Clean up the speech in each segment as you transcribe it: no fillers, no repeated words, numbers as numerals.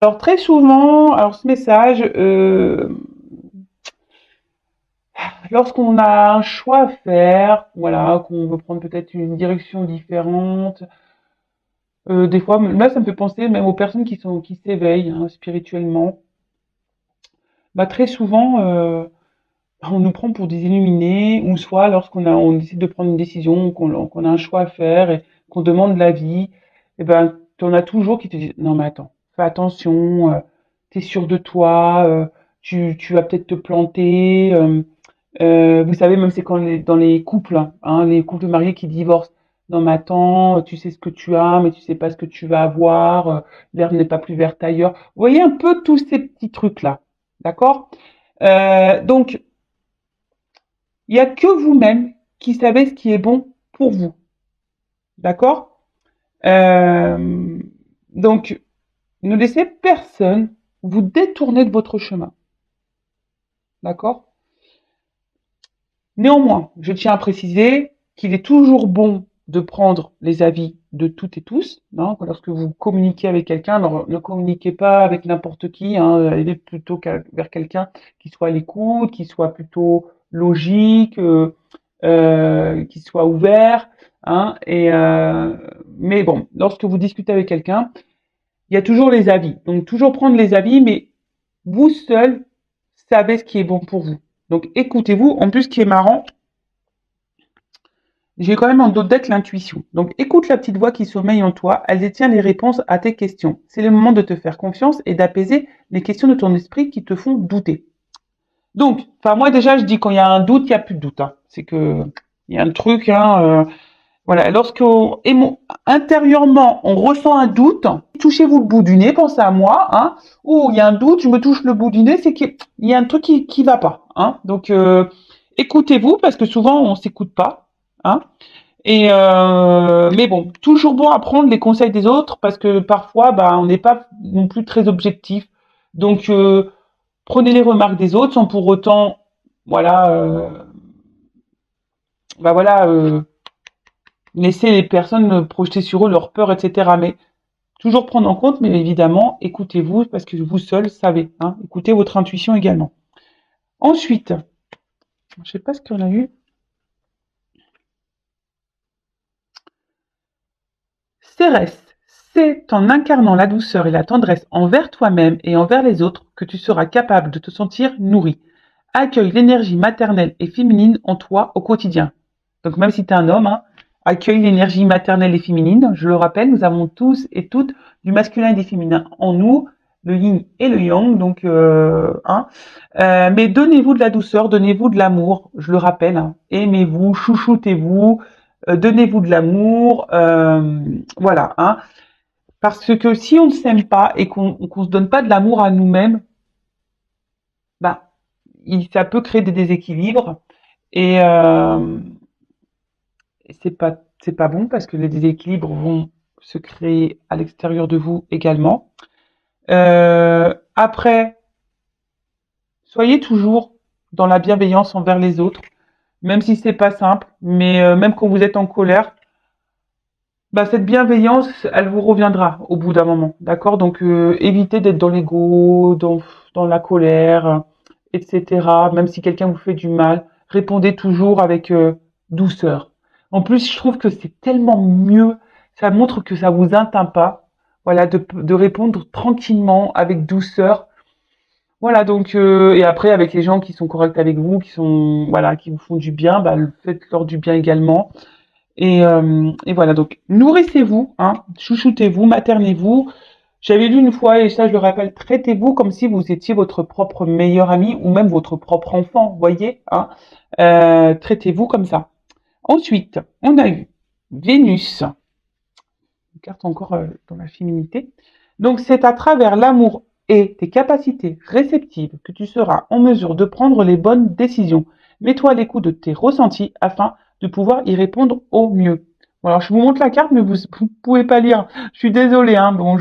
Alors très souvent, alors ce message, lorsqu'on a un choix à faire, voilà, qu'on veut prendre peut-être une direction différente, des fois, là ça me fait penser même aux personnes qui s'éveillent hein, spirituellement. Bah, très souvent, on nous prend pour des illuminés, ou soit on décide de prendre une décision, qu'on a un choix à faire et qu'on demande l'avis, et ben, t'en as toujours qui te disent, non mais attends, fais attention, t'es sûr de toi, tu vas peut-être te planter. Vous savez, même c'est quand dans les couples, hein, les couples mariés qui divorcent. Non mais attends, tu sais ce que tu as, mais tu sais pas ce que tu vas avoir. L'herbe n'est pas plus verte ailleurs. Vous voyez un peu tous ces petits trucs-là, d'accord? Donc, il n'y a que vous-même qui savez ce qui est bon pour vous. D'accord? euh, donc, ne laissez personne vous détourner de votre chemin. D'accord? Néanmoins, je tiens à préciser qu'il est toujours bon de prendre les avis de toutes et tous. Hein, lorsque vous communiquez avec quelqu'un, alors ne communiquez pas avec n'importe qui, hein, allez plutôt vers quelqu'un qui soit à l'écoute, qui soit plutôt logique, qui soit ouvert. Hein, mais bon, lorsque vous discutez avec quelqu'un, il y a toujours les avis. Donc toujours prendre les avis, mais vous seul savez ce qui est bon pour vous. Donc écoutez-vous. En plus, ce qui est marrant, j'ai quand même en dos deck l'intuition. Donc écoute la petite voix qui sommeille en toi, elle détient les réponses à tes questions. C'est le moment de te faire confiance et d'apaiser les questions de ton esprit qui te font douter. Donc, enfin moi déjà je dis quand il y a un doute, il n'y a plus de doute. Hein. C'est que il y a un truc, hein, voilà. Intérieurement on ressent un doute, touchez-vous le bout du nez, pensez à moi, hein. Oh, il y a un doute, je me touche le bout du nez, c'est qu'il y a un truc qui va pas, hein. Donc écoutez-vous parce que souvent on s'écoute pas, hein. Mais bon, toujours bon à prendre les conseils des autres parce que parfois, bah, on n'est pas non plus très objectif. Donc, prenez les remarques des autres sans pour autant, voilà, bah voilà, laisser les personnes projeter sur eux leurs peurs, etc. Mais toujours prendre en compte, mais évidemment, écoutez-vous parce que vous seul savez. Hein, écoutez votre intuition également. Ensuite, je sais pas ce qu'on a eu. Cérès, c'est en incarnant la douceur et la tendresse envers toi-même et envers les autres que tu seras capable de te sentir nourri. Accueille l'énergie maternelle et féminine en toi au quotidien. Donc même si tu es un homme, hein, accueille l'énergie maternelle et féminine. Je le rappelle, nous avons tous et toutes du masculin et du féminin en nous, le yin et le yang. Donc, mais donnez-vous de la douceur, donnez-vous de l'amour. Je le rappelle, hein, aimez-vous, chouchoutez-vous, donnez-vous de l'amour. Voilà. Hein, parce que si on ne s'aime pas et qu'on se donne pas de l'amour à nous-mêmes, bah, ça peut créer des déséquilibres et c'est pas bon parce que les déséquilibres vont se créer à l'extérieur de vous également. Après, soyez toujours dans la bienveillance envers les autres, même si c'est pas simple, mais même quand vous êtes en colère, bah, cette bienveillance, elle vous reviendra au bout d'un moment, d'accord? Donc évitez d'être dans l'ego, dans la colère, etc. Même si quelqu'un vous fait du mal, répondez toujours avec douceur. En plus, je trouve que c'est tellement mieux, ça montre que ça vous atteint pas, voilà, de répondre tranquillement, avec douceur. Voilà, donc et après avec les gens qui sont corrects avec vous, qui sont voilà, qui vous font du bien, bah faites-leur du bien également. Et voilà, donc nourrissez-vous, hein, chouchoutez-vous, maternez-vous. J'avais lu une fois, et ça je le rappelle, traitez-vous comme si vous étiez votre propre meilleur ami ou même votre propre enfant, voyez, hein. Traitez-vous comme ça. Ensuite, on a eu Vénus, une carte encore dans la féminité. Donc c'est à travers l'amour et tes capacités réceptives que tu seras en mesure de prendre les bonnes décisions. Mets-toi à l'écoute de tes ressentis afin de pouvoir y répondre au mieux. Bon, alors je vous montre la carte, mais vous ne pouvez pas lire. Je suis désolée, hein. Bon,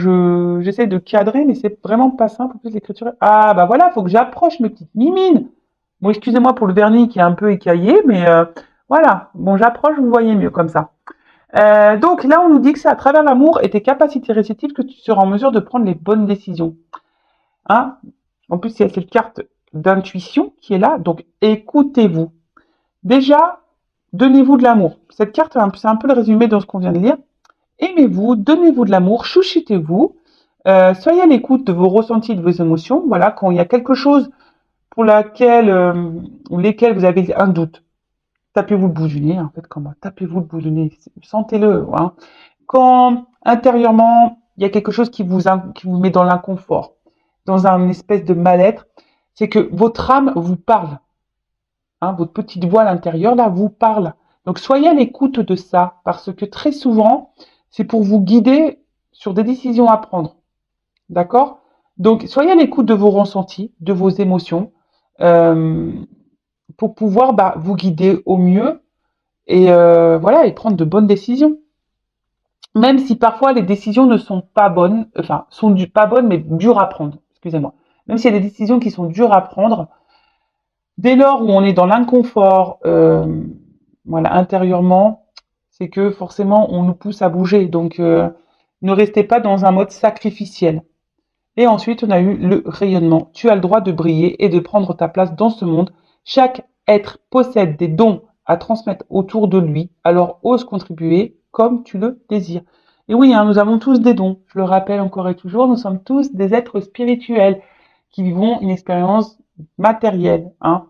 j'essaie de cadrer, mais c'est vraiment pas simple. En plus, l'écriture. Ah bah voilà, faut que j'approche mes petites mimines. Bon, excusez-moi pour le vernis qui est un peu écaillé, mais voilà. Bon, j'approche, vous voyez mieux comme ça. Donc là, on nous dit que c'est à travers l'amour et tes capacités réceptives que tu seras en mesure de prendre les bonnes décisions. Hein? En plus, il y a cette carte d'intuition qui est là, donc écoutez-vous. Déjà, donnez-vous de l'amour. Cette carte, c'est un peu le résumé de ce qu'on vient de lire. Aimez-vous, donnez-vous de l'amour, chouchoutez-vous, soyez à l'écoute de vos ressentis, de vos émotions. Voilà, quand il y a quelque chose pour laquelle ou lesquels vous avez un doute, tapez-vous le bout du nez, en fait, comment tapez-vous le bout du nez, sentez-le. Hein. Quand intérieurement, il y a quelque chose qui vous met dans l'inconfort, dans un espèce de mal-être, c'est que votre âme vous parle. Hein, votre petite voix à l'intérieur, là, vous parle. Donc, soyez à l'écoute de ça, parce que très souvent, c'est pour vous guider sur des décisions à prendre. D'accord? Donc, soyez à l'écoute de vos ressentis, de vos émotions, euh, pour pouvoir vous guider au mieux et voilà, et prendre de bonnes décisions. Même si parfois les décisions ne sont pas bonnes, enfin, pas bonnes, mais dures à prendre. Excusez-moi. Même s'il y a des décisions qui sont dures à prendre, dès lors où on est dans l'inconfort, voilà, intérieurement, c'est que forcément on nous pousse à bouger. Donc, ne restez pas dans un mode sacrificiel. Et ensuite, on a eu le rayonnement. Tu as le droit de briller et de prendre ta place dans ce monde. Chaque être possède des dons à transmettre autour de lui. Alors, ose contribuer comme tu le désires. Et oui, hein, nous avons tous des dons. Je le rappelle encore et toujours, nous sommes tous des êtres spirituels qui vivons une expérience matérielle. Hein.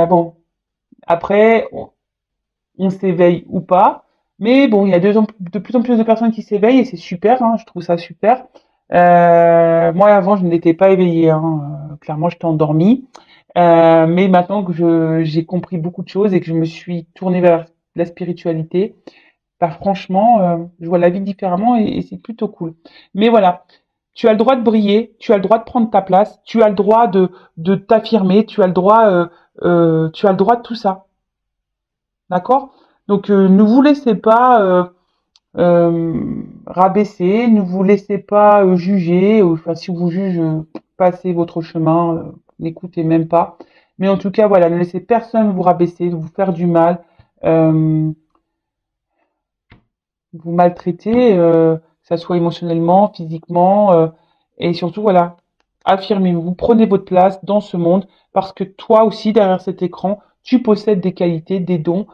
Bon, après, on s'éveille ou pas. Mais bon, il y a de plus en plus de personnes qui s'éveillent et c'est super, hein, je trouve ça super. Moi, avant, je n'étais pas éveillée, hein, clairement, j'étais endormie. Mais maintenant que j'ai compris beaucoup de choses et que je me suis tournée vers la spiritualité, franchement, je vois la vie différemment et c'est plutôt cool. Mais voilà, tu as le droit de briller, tu as le droit de prendre ta place, tu as le droit de t'affirmer, tu as le droit de tout ça. D'accord? Donc, ne vous laissez pas rabaisser, ne vous laissez pas juger. Enfin, si on vous juge, passez votre chemin, n'écoutez même pas. Mais en tout cas, voilà, ne laissez personne vous rabaisser, vous faire du mal, euh, vous maltraiter, que ça soit émotionnellement, physiquement, et surtout, voilà, affirmez-vous, prenez votre place dans ce monde, parce que toi aussi, derrière cet écran, tu possèdes des qualités, des dons,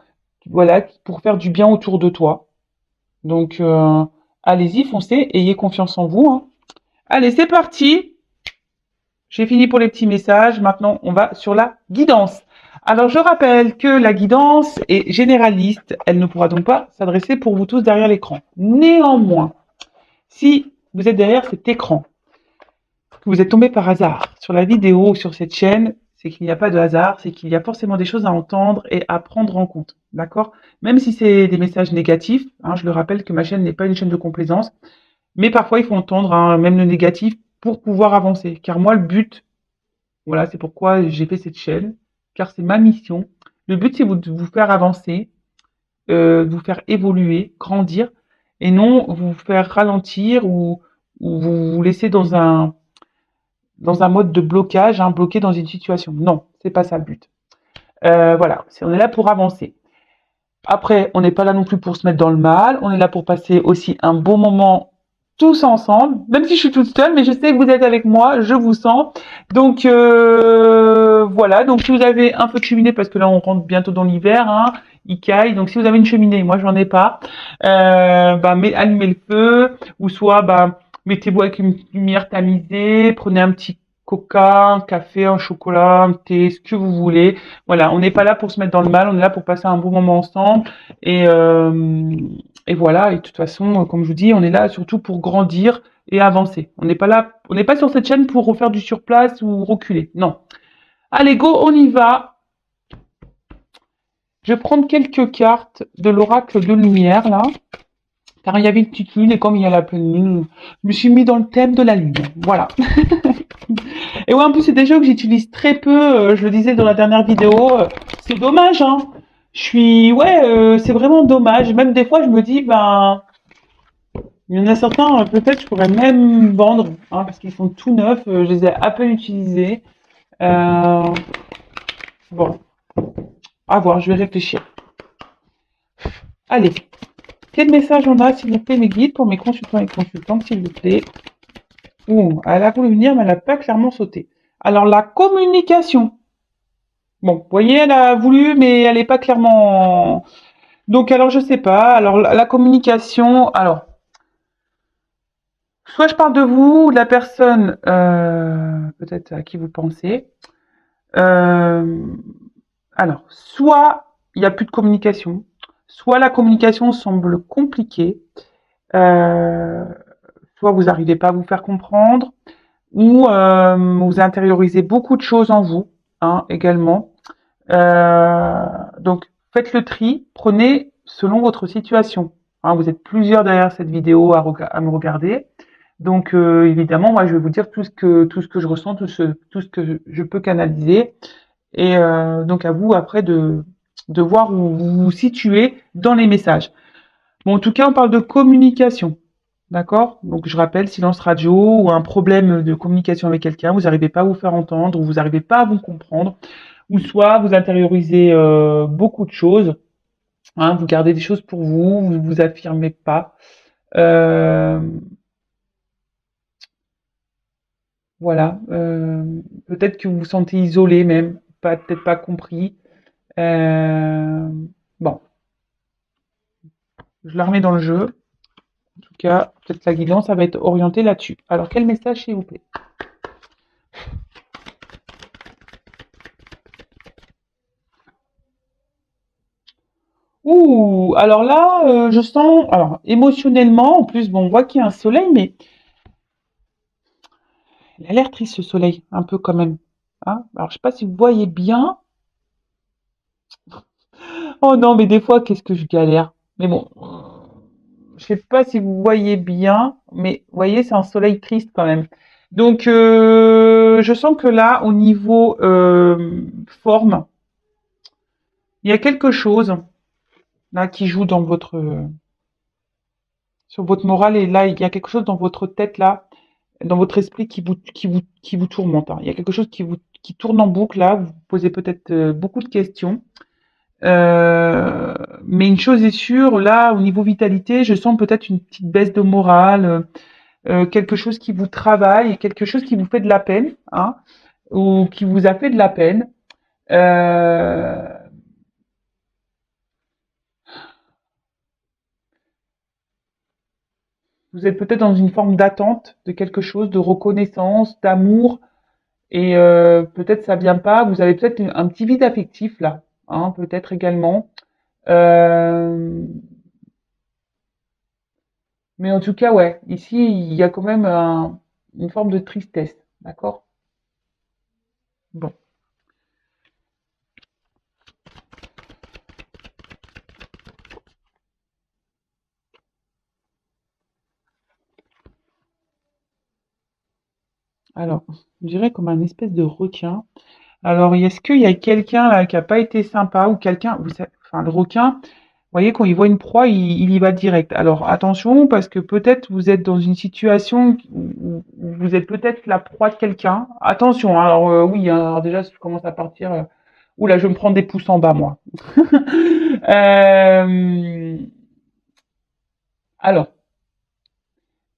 voilà, pour faire du bien autour de toi. Donc, allez-y, foncez, ayez confiance en vous. Hein. Allez, c'est parti. J'ai fini pour les petits messages. Maintenant, on va sur la guidance. Alors, je rappelle que la guidance est généraliste. Elle ne pourra donc pas s'adresser pour vous tous derrière l'écran. Néanmoins, si vous êtes derrière cet écran, que vous êtes tombé par hasard sur la vidéo ou sur cette chaîne, c'est qu'il n'y a pas de hasard, c'est qu'il y a forcément des choses à entendre et à prendre en compte. D'accord? Même si c'est des messages négatifs, hein, je le rappelle que ma chaîne n'est pas une chaîne de complaisance, mais parfois il faut entendre hein, même le négatif pour pouvoir avancer. Car moi, le but, voilà, c'est pourquoi j'ai fait cette chaîne, car c'est ma mission. Le but, c'est de vous faire avancer, de vous faire évoluer, grandir, et non vous faire ralentir ou vous laisser dans un mode de blocage, hein, bloqué dans une situation. Non, c'est pas ça le but. Voilà, on est là pour avancer. Après, on n'est pas là non plus pour se mettre dans le mal, on est là pour passer aussi un bon moment tous ensemble, même si je suis toute seule, mais je sais que vous êtes avec moi, je vous sens. Donc voilà, donc si vous avez un feu de cheminée, parce que là on rentre bientôt dans l'hiver, hein, il caille, donc si vous avez une cheminée, moi j'en ai pas, allumez le feu, ou soit mettez-vous avec une lumière tamisée, prenez un petit coca, un café, un chocolat, un thé, ce que vous voulez. Voilà, on n'est pas là pour se mettre dans le mal, on est là pour passer un bon moment ensemble et et voilà, et de toute façon, comme je vous dis, on est là surtout pour grandir et avancer. On n'est pas là, on n'est pas sur cette chaîne pour refaire du surplace ou reculer. Non. Allez, go, on y va. Je vais prendre quelques cartes de l'oracle de lumière, là. Car il y avait une petite lune, et comme il y a la pleine lune, je me suis mis dans le thème de la lune. Voilà. Et ouais, en plus, c'est des jeux que j'utilise très peu, je le disais dans la dernière vidéo. C'est dommage, hein. C'est vraiment dommage. Même des fois, je me dis, il y en a certains, peut-être, je pourrais même vendre, hein, parce qu'ils sont tout neufs. Je les ai à peine utilisés. Bon, à voir, je vais réfléchir. Allez, Quel message on a, s'il vous plaît, mes guides, pour mes consultants et consultantes, s'il vous plaît? Ouh, elle a voulu venir, mais elle n'a pas clairement sauté. Alors, la communication. Bon, vous voyez, elle a voulu, mais elle n'est pas clairement... Donc, alors, je sais pas. Alors, la communication... Alors, soit je parle de vous, ou de la personne, peut-être à qui vous pensez. Euh, alors, soit il n'y a plus de communication, soit la communication semble compliquée, euh, soit vous n'arrivez pas à vous faire comprendre, ou vous intériorisez beaucoup de choses en vous, hein, également. Donc, faites le tri, prenez selon votre situation. Hein, vous êtes plusieurs derrière cette vidéo à me regarder. Donc, évidemment, moi, je vais vous dire tout ce que je ressens, tout ce que je peux canaliser. Et donc, à vous, après, de voir où vous vous situez dans les messages. Bon, en tout cas, on parle de communication. D'accord? Donc, je rappelle, silence radio ou un problème de communication avec quelqu'un, vous n'arrivez pas à vous faire entendre, ou vous n'arrivez pas à vous comprendre, ou soit vous intériorisez beaucoup de choses, hein, vous gardez des choses pour vous, vous vous affirmez pas. Euh, voilà. Peut-être que vous vous sentez isolé même, pas peut-être pas compris. Euh, bon, je la remets dans le jeu. En tout cas, peut-être la guidance, ça va être orienté là-dessus. Alors, quel message, s'il vous plaît? Ouh, alors là, je sens, alors émotionnellement, en plus, bon, on voit qu'il y a un soleil, mais il a l'air triste ce soleil, un peu quand même. Hein, alors, je sais pas si vous voyez bien. Oh non, mais des fois, qu'est-ce que je galère. Mais bon, je sais pas si vous voyez bien, mais vous voyez, c'est un soleil triste quand même. Donc, je sens que là, au niveau forme, il y a quelque chose là qui joue dans votre sur votre morale, et là, il y a quelque chose dans votre tête là, dans votre esprit qui vous tourmente. Hein. Il y a quelque chose qui tourne en boucle là. Vous vous posez peut-être beaucoup de questions. Mais une chose est sûre, là, au niveau vitalité, je sens peut-être une petite baisse de morale, quelque chose qui vous travaille, quelque chose qui vous fait de la peine, hein, ou qui vous a fait de la peine. Euh, vous êtes peut-être dans une forme d'attente de quelque chose, de reconnaissance, d'amour, et peut-être ça vient pas. Vous avez peut-être un petit vide affectif là, hein, peut-être également. Euh, mais en tout cas, ouais, ici, il y a quand même une forme de tristesse, d'accord? Bon. Alors, je dirais comme un espèce de requin. Alors, est-ce qu'il y a quelqu'un là qui a pas été sympa, ou quelqu'un, enfin, le requin, vous voyez, quand il voit une proie, il y va direct. Alors, attention, parce que peut-être vous êtes dans une situation où vous êtes peut-être la proie de quelqu'un. Attention, hein, alors oui, hein, alors déjà, si je commence à partir, oula, je me prends des pouces en bas, moi. Euh, alors,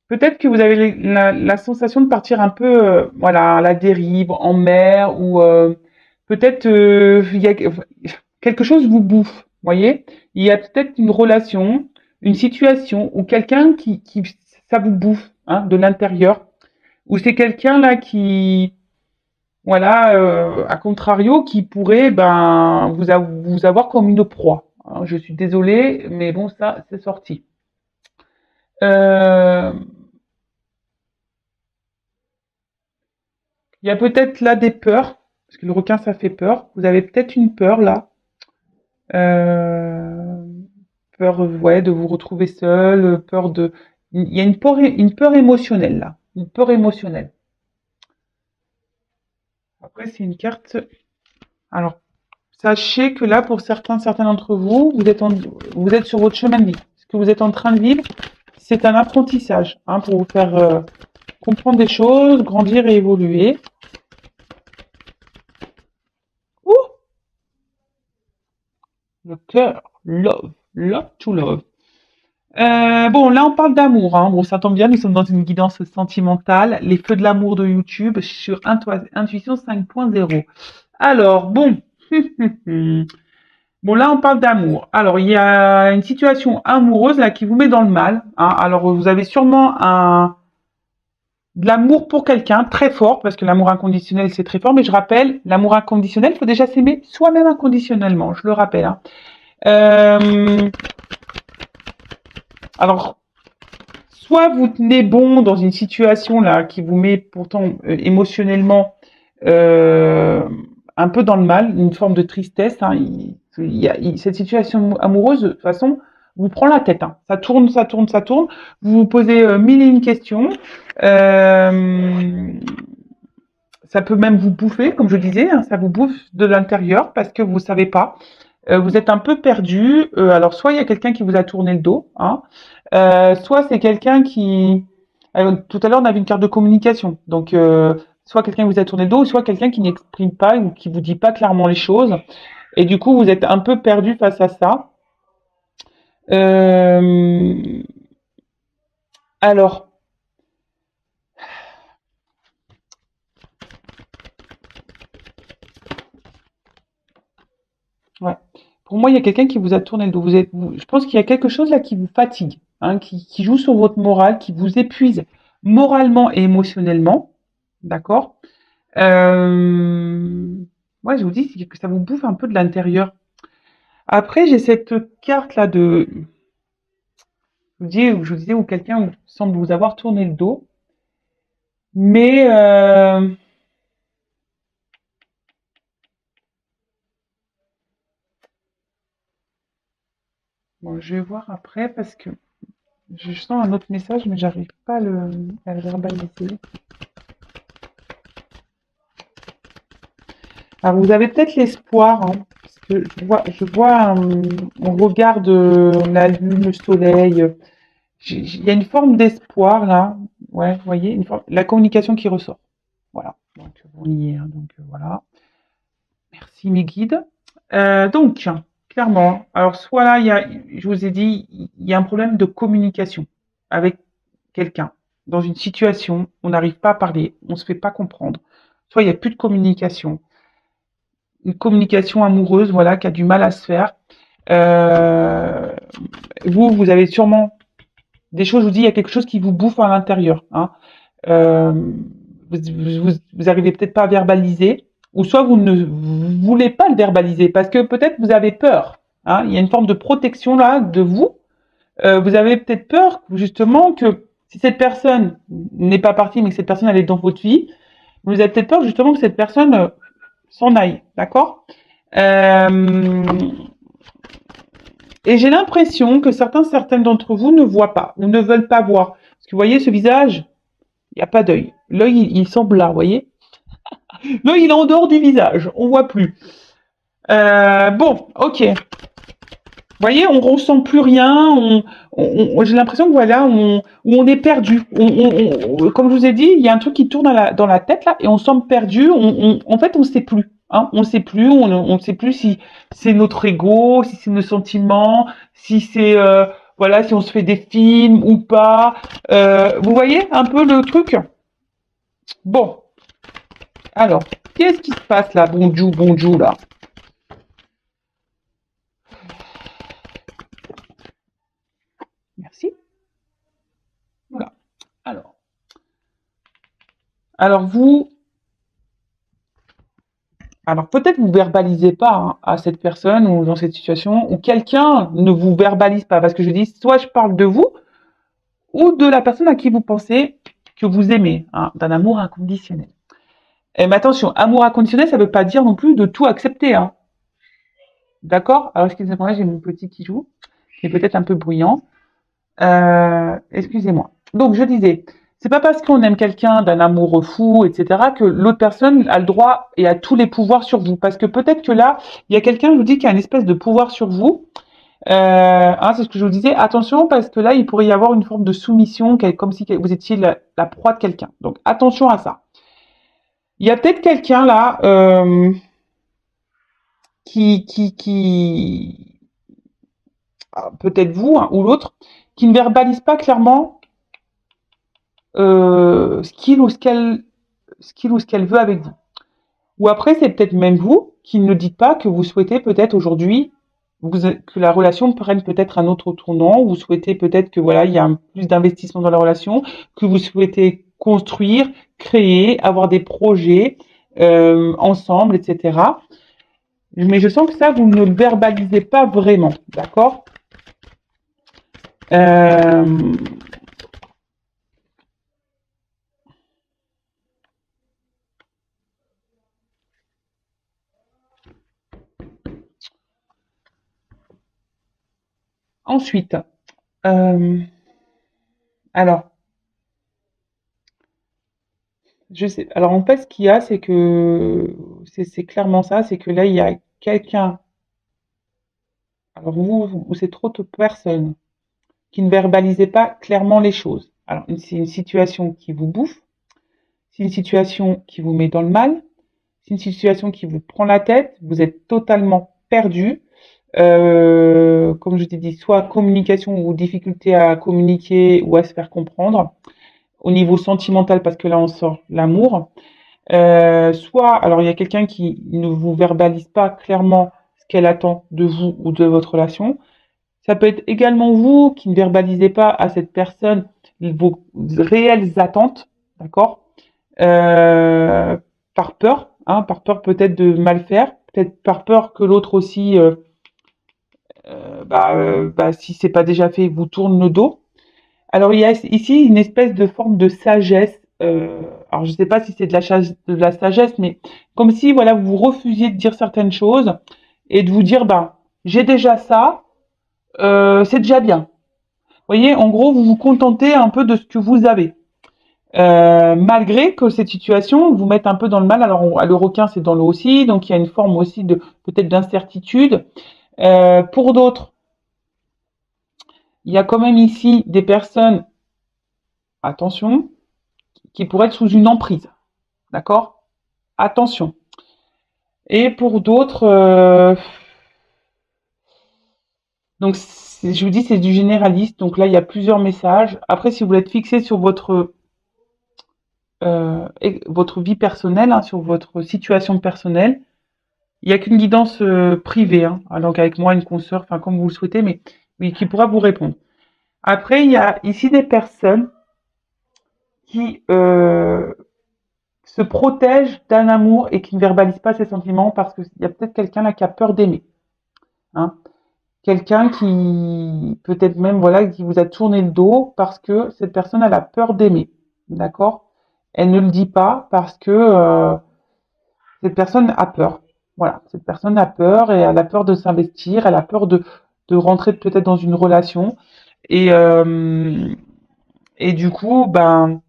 peut-être que vous avez la sensation de partir un peu, voilà, à la dérive, en mer, ou peut-être il y a quelque chose vous bouffe, vous voyez? Il y a peut-être une relation, une situation, ou quelqu'un qui ça vous bouffe, hein, de l'intérieur, ou c'est quelqu'un là qui, voilà, à contrario, qui pourrait ben vous avoir comme une proie. Hein. Je suis désolée, mais bon, ça c'est sorti. Euh, Il y a peut-être là des peurs, parce que le requin, ça fait peur. Vous avez peut-être une peur là. Euh, peur, ouais, de vous retrouver seul, peur de... Il y a une peur émotionnelle là. Une peur émotionnelle. Après, c'est une carte... Alors, sachez que là, pour certains d'entre vous, vous êtes sur votre chemin de vie. Ce que vous êtes en train de vivre, c'est un apprentissage, hein, pour vous faire comprendre des choses, grandir et évoluer. Ouh, le cœur, love, love to love. Bon, là, on parle d'amour, hein. Bon, ça tombe bien, nous sommes dans une guidance sentimentale. Les feux de l'amour de YouTube sur Intuition 5.0. Alors, bon. Bon, là, on parle d'amour. Alors, il y a une situation amoureuse là qui vous met dans le mal, hein. Alors, vous avez sûrement de l'amour pour quelqu'un très fort, parce que l'amour inconditionnel, c'est très fort. Mais je rappelle, l'amour inconditionnel, il faut déjà s'aimer soi-même inconditionnellement. Je le rappelle, hein. Euh, alors, soit vous tenez bon dans une situation là qui vous met pourtant émotionnellement euh, un peu dans le mal, une forme de tristesse, hein. Cette situation amoureuse, de toute façon, vous prend la tête, hein. Ça tourne, ça tourne, ça tourne. Vous vous posez mille et une questions. Euh, Ça peut même vous bouffer, comme je disais, hein, ça vous bouffe de l'intérieur parce que vous savez pas. Vous êtes un peu perdu. Alors, soit il y a quelqu'un qui vous a tourné le dos, hein, soit c'est quelqu'un qui. Tout à l'heure, on avait une carte de communication. Donc, soit quelqu'un qui vous a tourné le dos, soit quelqu'un qui n'exprime pas ou qui vous dit pas clairement les choses. Et du coup, vous êtes un peu perdu face à ça. Euh, alors, ouais. Pour moi, il y a quelqu'un qui vous a tourné le dos. Je pense qu'il y a quelque chose là qui vous fatigue, hein, qui joue sur votre morale, qui vous épuise moralement et émotionnellement. D'accord. euh, Ouais, je vous dis c'est que ça vous bouffe un peu de l'intérieur. Après, j'ai cette carte là je vous disais, où quelqu'un semble vous avoir tourné le dos. Mais bon, je vais voir après parce que je sens un autre message, mais j'arrive pas à le verbaliser. Alors, vous avez peut-être l'espoir, hein, parce que on regarde la lune, le soleil. Il y a une forme d'espoir là. Ouais, vous voyez, la communication qui ressort. Voilà. Donc, on y est, hein, donc voilà. Merci mes guides. Donc, clairement, alors soit là, je vous ai dit, il y a un problème de communication avec quelqu'un. Dans une situation, on n'arrive pas à parler, on ne se fait pas comprendre. Soit il n'y a plus de communication, une communication amoureuse, voilà, qui a du mal à se faire. Euh, vous avez sûrement des choses, je vous dis, il y a quelque chose qui vous bouffe à l'intérieur, hein. Euh, vous arrivez peut-être pas à verbaliser, ou soit vous ne voulez pas le verbaliser parce que peut-être vous avez peur, hein. Il y a une forme de protection là de vous. Vous avez peut-être peur justement que si cette personne n'est pas partie, mais que cette personne elle est dans votre vie, vous avez peut-être peur justement que cette personne s'en aille, d'accord. euh, et j'ai l'impression que certaines d'entre vous ne voient pas ou ne veulent pas voir. Parce que vous voyez ce visage, il n'y a pas d'œil. L'œil, il semble là, vous voyez. L'œil, il est en dehors du visage, on voit plus. Bon, ok. Vous voyez, on ressent plus rien. J'ai l'impression que voilà, où on est perdu. Comme je vous ai dit, il y a un truc qui tourne dans la tête là, et on semble perdu. En fait, on ne sait plus. Hein, on ne sait plus. On ne sait plus si c'est notre ego, si c'est nos sentiments, si c'est voilà, si on se fait des films ou pas. Vous voyez un peu le truc. Bon, alors, qu'est-ce qui se passe là, bonjour, bonjour là. Merci. Voilà. Alors, alors vous, alors peut-être vous verbalisez pas, hein, à cette personne ou dans cette situation, ou quelqu'un ne vous verbalise pas, parce que je dis, soit je parle de vous ou de la personne à qui vous pensez que vous aimez, hein, d'un amour inconditionnel. Mais attention, amour inconditionnel, ça ne veut pas dire non plus de tout accepter, hein. D'accord. Alors excusez-moi, j'ai mon petit qui joue, qui est peut-être un peu bruyant. Excusez-moi. Donc, je disais, c'est pas parce qu'on aime quelqu'un d'un amour fou, etc., que l'autre personne a le droit et a tous les pouvoirs sur vous. Parce que peut-être que là, il y a quelqu'un, je vous dis, qui a une espèce de pouvoir sur vous. Hein, c'est ce que je vous disais. Attention, parce que là, il pourrait y avoir une forme de soumission, comme si vous étiez la proie de quelqu'un. Donc, attention à ça. Il y a peut-être quelqu'un là qui peut-être vous, hein, ou l'autre, qui ne verbalise pas clairement ce qu'il ou ce qu'elle veut avec vous. Ou après, c'est peut-être même vous qui ne dites pas que vous souhaitez peut-être aujourd'hui que la relation prenne peut-être un autre tournant, vous souhaitez peut-être que voilà, il y a plus d'investissement dans la relation, que vous souhaitez construire, créer, avoir des projets ensemble, etc. Mais je sens que ça, vous ne le verbalisez pas vraiment, d'accord? euh, Ensuite, euh, alors, je sais. Alors en fait, ce qu'il y a, c'est que c'est clairement ça, c'est que là, il y a quelqu'un. Alors vous, c'est trop de personnes qui ne verbalisez pas clairement les choses. Alors c'est une situation qui vous bouffe, c'est une situation qui vous met dans le mal, c'est une situation qui vous prend la tête, vous êtes totalement perdu. Comme je t'ai dit, soit communication ou difficulté à communiquer ou à se faire comprendre. Au niveau sentimental, parce que là on sort l'amour. Soit, alors il y a quelqu'un qui ne vous verbalise pas clairement ce qu'elle attend de vous ou de votre relation. Ça peut être également vous qui ne verbalisez pas à cette personne vos réelles attentes, d'accord? Euh, Par peur, hein, par peur peut-être de mal faire, peut-être par peur que l'autre aussi, si c'est pas déjà fait, vous tourne le dos. Alors il y a ici une espèce de forme de sagesse. Alors je ne sais pas si c'est de la sagesse, mais comme si voilà vous refusiez de dire certaines choses et de vous dire bah j'ai déjà ça, c'est déjà bien. Vous voyez, en gros, vous vous contentez un peu de ce que vous avez. Malgré que cette situation vous mette un peu dans le mal. Alors, le requin, c'est dans l'eau aussi, donc il y a une forme aussi de peut-être d'incertitude. Pour d'autres, il y a quand même ici des personnes, attention, qui pourraient être sous une emprise. D'accord? Attention. Et pour d'autres, donc je vous dis, c'est du généraliste. Donc là, il y a plusieurs messages. Après, si vous voulez être fixé sur votre vie personnelle, hein, sur votre situation personnelle, il n'y a qu'une guidance privée, hein, donc avec moi, une consoeur, enfin comme vous le souhaitez, mais oui, qui pourra vous répondre. Après, il y a ici des personnes qui se protègent d'un amour et qui ne verbalisent pas ses sentiments parce qu'il y a peut-être quelqu'un là qui a peur d'aimer. Hein. Quelqu'un qui, peut-être même, voilà, qui vous a tourné le dos parce que cette personne, elle a peur d'aimer. D'accord? Elle ne le dit pas parce que cette personne a peur. Voilà, cette personne a peur et elle a peur de s'investir, elle a peur de rentrer peut-être dans une relation. Et, euh, et du coup, ben,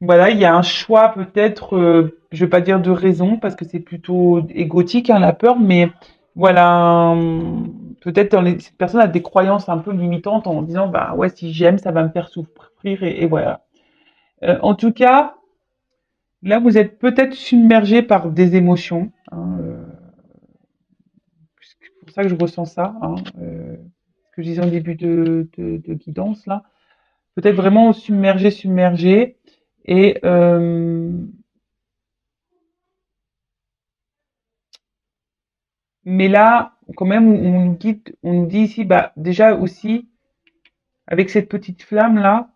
voilà, il y a un choix peut-être, je vais pas dire de raison parce que c'est plutôt égotique, hein, la peur, mais voilà, peut-être cette personne a des croyances un peu limitantes en disant, bah ouais, si j'aime, ça va me faire souffrir et voilà. En tout cas, là, vous êtes peut-être submergé par des émotions, hein, c'est pour ça que je ressens ça, hein, ce que je disais en début de guidance, là. Peut-être vraiment submergé, submergé. Et, mais là, quand même, on nous dit ici, bah, déjà aussi, avec cette petite flamme-là,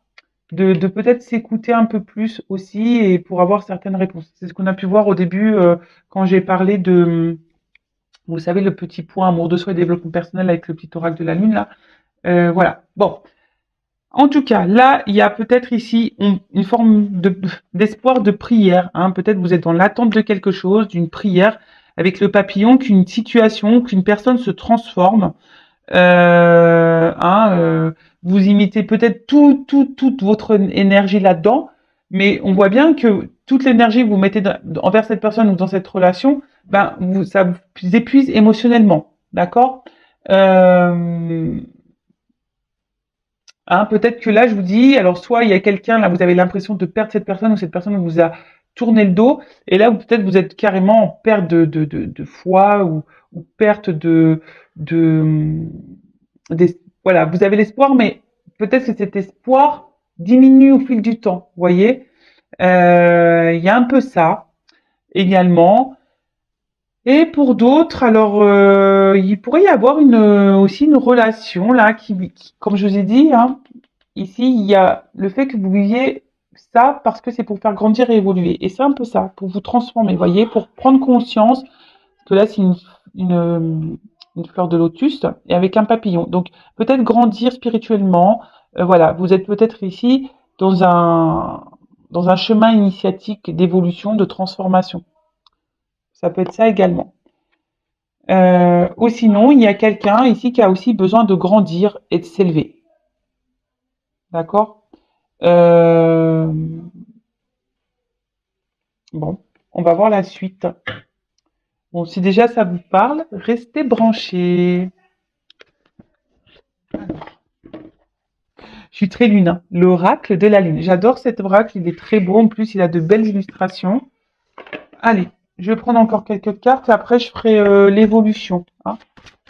de peut-être s'écouter un peu plus aussi et pour avoir certaines réponses. C'est ce qu'on a pu voir au début quand j'ai parlé de, vous savez, le petit point amour de soi et développement personnel avec le petit oracle de la lune, là. Voilà. Bon. En tout cas, là, il y a peut-être ici une forme d'espoir de prière. Hein. Peut-être vous êtes dans l'attente de quelque chose, d'une prière, avec le papillon, qu'une situation, qu'une personne se transforme. Hein, vous imitez peut-être toute votre énergie là-dedans, mais on voit bien que toute l'énergie que vous mettez envers cette personne ou dans cette relation, ben, ça vous épuise émotionnellement. D'accord? euh, Hein, peut-être que là, je vous dis, alors soit il y a quelqu'un, là, vous avez l'impression de perdre cette personne ou cette personne vous a tourné le dos, et là, peut-être vous êtes carrément en perte de foi ou perte de, voilà, vous avez l'espoir, mais peut-être que cet espoir diminue au fil du temps, vous voyez. Il y a un peu ça également. Et pour d'autres, alors il pourrait y avoir aussi une relation là comme je vous ai dit, hein, ici il y a le fait que vous viviez ça parce que c'est pour faire grandir et évoluer. Et c'est un peu ça, pour vous transformer, vous voyez, pour prendre conscience que là c'est une, une fleur de lotus et avec un papillon. Donc peut-être grandir spirituellement. Voilà, vous êtes peut-être ici dans un chemin initiatique d'évolution, de transformation. Ça peut être ça également. Ou sinon, il y a quelqu'un ici qui a aussi besoin de grandir et de s'élever. D'accord. Euh, Bon, on va voir la suite. Bon, si déjà ça vous parle, restez branchés. Je suis très lune, hein. L'oracle de la lune. J'adore cet oracle, il est très beau. En plus, il a de belles illustrations. Allez, je vais prendre encore quelques cartes et après je ferai l'évolution, hein.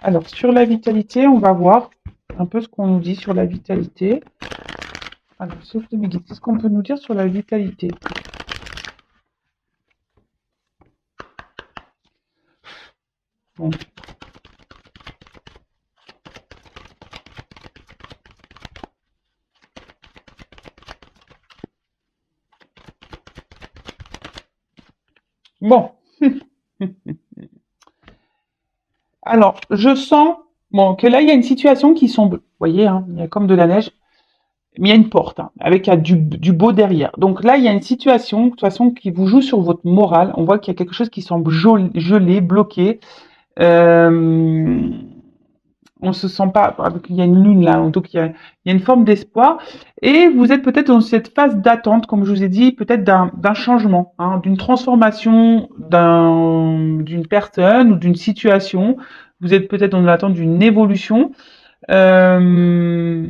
Alors, sur la vitalité, on va voir un peu ce qu'on nous dit sur la vitalité. Alors, sauf de mes guides, qu'est-ce qu'on peut nous dire sur la vitalité? Bon. Bon. Alors, je sens bon, que là, il y a une situation qui semble, vous voyez, hein, il y a comme de la neige, mais il y a une porte, hein, avec du beau derrière. Donc là, il y a une situation, de toute façon, qui vous joue sur votre morale. On voit qu'il y a quelque chose qui semble gelé, bloqué. Euh, on se sent pas, il y a une lune là, donc il y a une forme d'espoir. Et vous êtes peut-être dans cette phase d'attente, comme je vous ai dit, peut-être d'un changement, hein, d'une transformation d'une personne ou d'une situation. Vous êtes peut-être dans l'attente d'une évolution. Euh,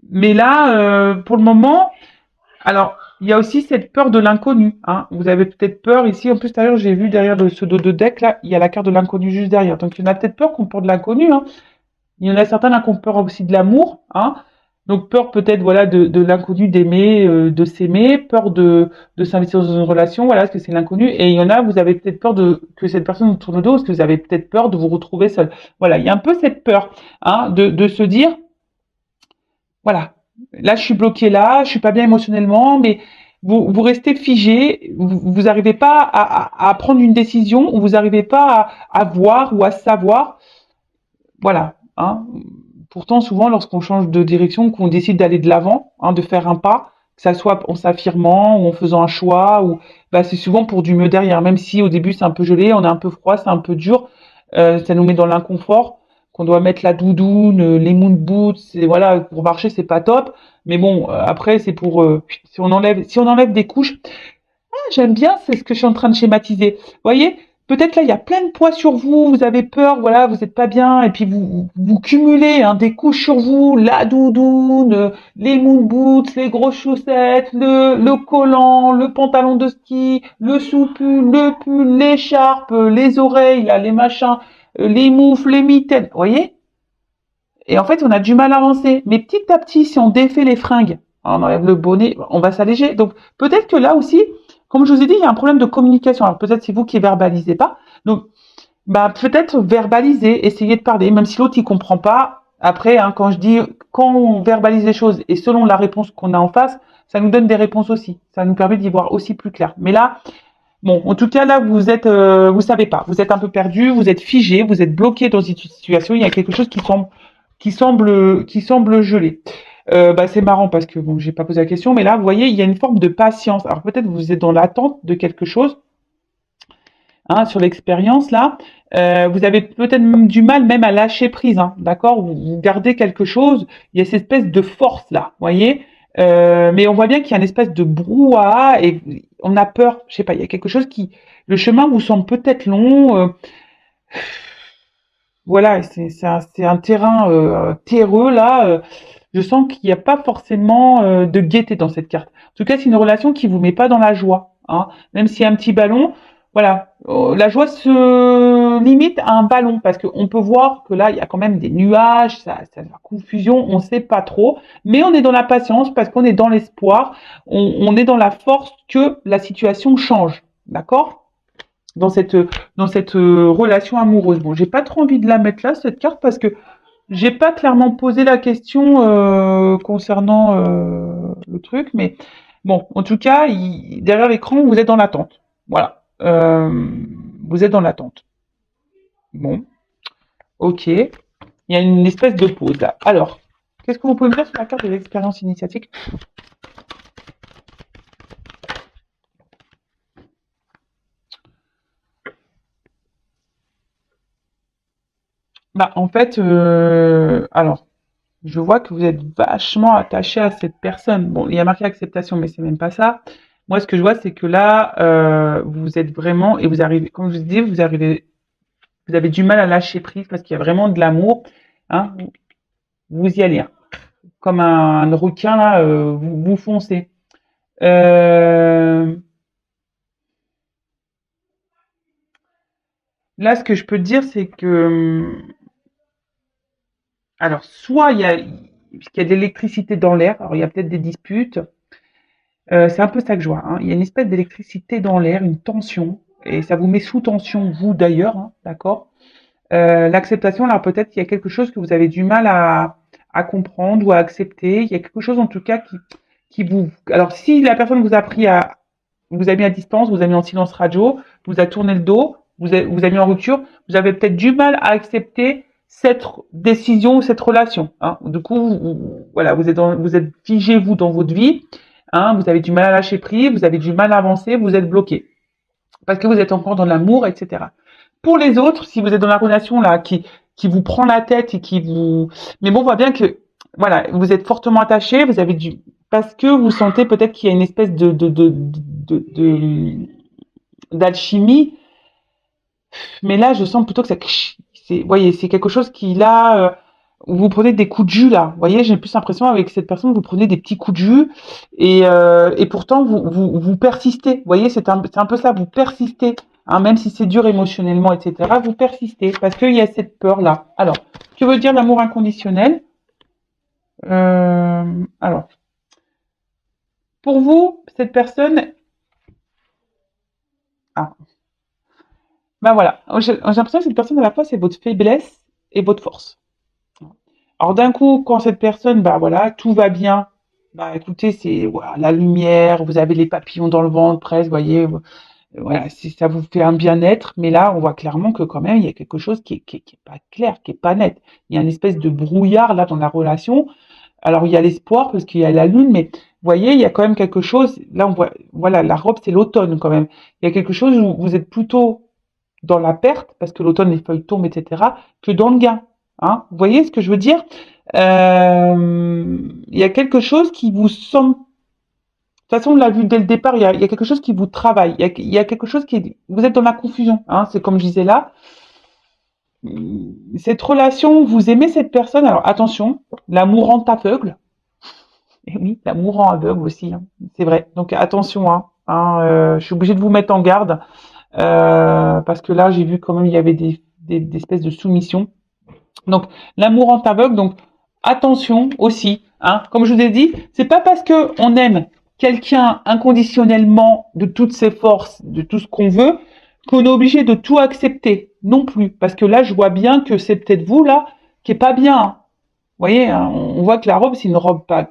mais là, pour le moment, alors, il y a aussi cette peur de l'inconnu, hein. Vous avez peut-être peur ici. En plus, d'ailleurs, j'ai vu derrière ce dos de deck là, il y a la carte de l'inconnu juste derrière. Donc, il y en a peut-être peur qu'on peur de l'inconnu, hein. Il y en a certains là qui ont peur aussi de l'amour, hein. Donc, peur peut-être voilà de l'inconnu, d'aimer, de s'aimer, peur de s'investir dans une relation, voilà, parce que c'est l'inconnu. Et il y en a, vous avez peut-être peur de que cette personne vous tourne le dos, parce que vous avez peut-être peur de vous retrouver seul. Voilà, il y a un peu cette peur, hein, de se dire, voilà, là je suis bloqué là, je suis pas bien émotionnellement, mais vous restez figé, vous n'arrivez pas à prendre une décision, ou vous n'arrivez pas à voir ou à savoir, voilà, hein. Pourtant, souvent, lorsqu'on change de direction, qu'on décide d'aller de l'avant, hein, de faire un pas, que ça soit en s'affirmant ou en faisant un choix, ou bah, c'est souvent pour du mieux derrière. Même si au début c'est un peu gelé, on est un peu froid, c'est un peu dur, ça nous met dans l'inconfort, qu'on doit mettre la doudoune, les moon boots, et voilà, pour marcher c'est pas top. Mais bon, après c'est pour si on enlève des couches, j'aime bien, c'est ce que je suis en train de schématiser. Vous voyez, peut-être là, il y a plein de poids sur vous, vous avez peur, voilà, vous n'êtes pas bien, et puis vous cumulez hein, des couches sur vous, la doudoune, les moon boots, les grosses chaussettes, le collant, le pantalon de ski, le sous-pull, le pull, l'écharpe, les oreilles, là, les machins, les moufles, les mitaines, vous voyez? Et en fait, on a du mal à avancer. Mais petit à petit, si on défait les fringues, on enlève le bonnet, on va s'alléger. Donc peut-être que là aussi, comme je vous ai dit, il y a un problème de communication. Alors peut-être c'est vous qui verbalisez pas. Donc bah peut-être verbaliser, essayer de parler, même si l'autre il comprend pas. Après, hein, quand on verbalise les choses et selon la réponse qu'on a en face, ça nous donne des réponses aussi. Ça nous permet d'y voir aussi plus clair. Mais là, bon, en tout cas là, vous savez pas, vous êtes un peu perdu, vous êtes figé, vous êtes bloqué dans une situation. Il y a quelque chose qui semble gelé. Bah, c'est marrant parce que bon, j'ai pas posé la question, mais là, vous voyez, il y a une forme de patience. Alors peut-être vous êtes dans l'attente de quelque chose, hein, sur l'expérience là. Vous avez peut-être même du mal même à lâcher prise, hein, d'accord? Vous gardez quelque chose. Il y a cette espèce de force là, vous voyez. Mais on voit bien qu'il y a une espèce de brouhaha et on a peur. Je sais pas, il y a quelque chose qui, le chemin vous semble peut-être long. Voilà, c'est un terrain terreux là. Je sens qu'il n'y a pas forcément de gaieté dans cette carte. En tout cas, c'est une relation qui vous met pas dans la joie, hein. Même s'il y a un petit ballon, voilà, la joie limite à un ballon parce qu'on peut voir que là, il y a quand même des nuages, ça la confusion, on ne sait pas trop, mais on est dans la patience parce qu'on est dans l'espoir, on est dans la force que la situation change, d'accord? Dans cette, dans cette relation amoureuse. Bon, j'ai pas trop envie de la mettre là, cette carte, parce que j'ai pas clairement posé la question concernant le truc, mais bon, en tout cas, derrière l'écran, vous êtes dans l'attente. Voilà. Vous êtes dans l'attente. Bon, ok. Il y a une espèce de pause là. Alors, qu'est-ce que vous pouvez me dire sur la carte de l'expérience initiatique? Bah, en fait, alors, je vois que vous êtes vachement attaché à cette personne. Bon, il y a marqué acceptation, mais c'est même pas ça. Moi, ce que je vois, c'est que là, vous êtes vraiment, et vous arrivez, comme je vous dis, vous arrivez, vous avez du mal à lâcher prise parce qu'il y a vraiment de l'amour. Hein, vous y allez, hein. Comme un requin, là, vous foncez. Euh, Là, ce que je peux te dire, c'est que, alors, soit puisqu'il y a de l'électricité dans l'air, alors il y a peut-être des disputes. C'est un peu ça que je vois, hein. Il y a une espèce d'électricité dans l'air, une tension, et ça vous met sous tension, vous d'ailleurs, hein, d'accord? L'acceptation, là, peut-être qu'il y a quelque chose que vous avez du mal à comprendre ou à accepter. Il y a quelque chose, en tout cas, qui vous... Alors, si la personne vous a mis à distance, vous a mis en silence radio, vous a tourné le dos, vous a mis en rupture, vous avez peut-être du mal à accepter cette décision ou cette relation, hein. Du coup, voilà, vous êtes figé, vous, dans votre vie, hein, vous avez du mal à lâcher prise, vous avez du mal à avancer, vous êtes bloqué parce que vous êtes encore dans l'amour, etc. Pour les autres, si vous êtes dans la relation là qui vous prend la tête et qui vous, mais bon, on voit bien que voilà, vous êtes fortement attaché, vous avez du, parce que vous sentez peut-être qu'il y a une espèce d'alchimie, mais là, je sens plutôt que ça, vous voyez, c'est quelque chose qui là, vous prenez des coups de jus là. Vous voyez, j'ai plus l'impression avec cette personne, vous prenez des petits coups de jus et pourtant vous persistez. Vous voyez, c'est un peu ça, vous persistez. Hein, même si c'est dur émotionnellement, etc., vous persistez parce qu'il y a cette peur là. Alors, que veut dire l'amour inconditionnel? Alors, pour vous, cette personne, ah, ben voilà, j'ai l'impression que cette personne à la fois c'est votre faiblesse et votre force. Alors d'un coup, quand cette personne, bah voilà, tout va bien, bah écoutez, c'est voilà, la lumière, vous avez les papillons dans le ventre presque, vous voyez, voilà, ça vous fait un bien-être, mais là, on voit clairement que quand même, il y a quelque chose qui est pas clair, qui est pas net. Il y a une espèce de brouillard là dans la relation. Alors il y a l'espoir parce qu'il y a la lune, mais vous voyez, il y a quand même quelque chose. Là, on voit, voilà, la robe, c'est l'automne quand même. Il y a quelque chose où vous êtes plutôt dans la perte, parce que l'automne, les feuilles tombent, etc., que dans le gain. Hein, vous voyez ce que je veux dire? Il y a quelque chose qui vous semble... De toute façon, on l'a vu dès le départ, il y a quelque chose qui vous travaille. Il y a quelque chose qui... Vous êtes dans la confusion. Hein, c'est comme je disais là. Cette relation, vous aimez cette personne. Alors attention, l'amour rend aveugle. Et oui, l'amour rend aveugle aussi. Hein, c'est vrai. Donc attention. Je suis obligée de vous mettre en garde. Parce que là, j'ai vu quand même il y avait des espèces de soumissions. Donc, l'amour en aveugle, donc attention aussi. Hein. Comme je vous ai dit, c'est pas parce que on aime quelqu'un inconditionnellement de toutes ses forces, de tout ce qu'on veut, qu'on est obligé de tout accepter non plus. Parce que là, je vois bien que c'est peut-être vous là qui est pas bien. Hein. Vous voyez, hein, on voit que la robe, c'est une robe pas,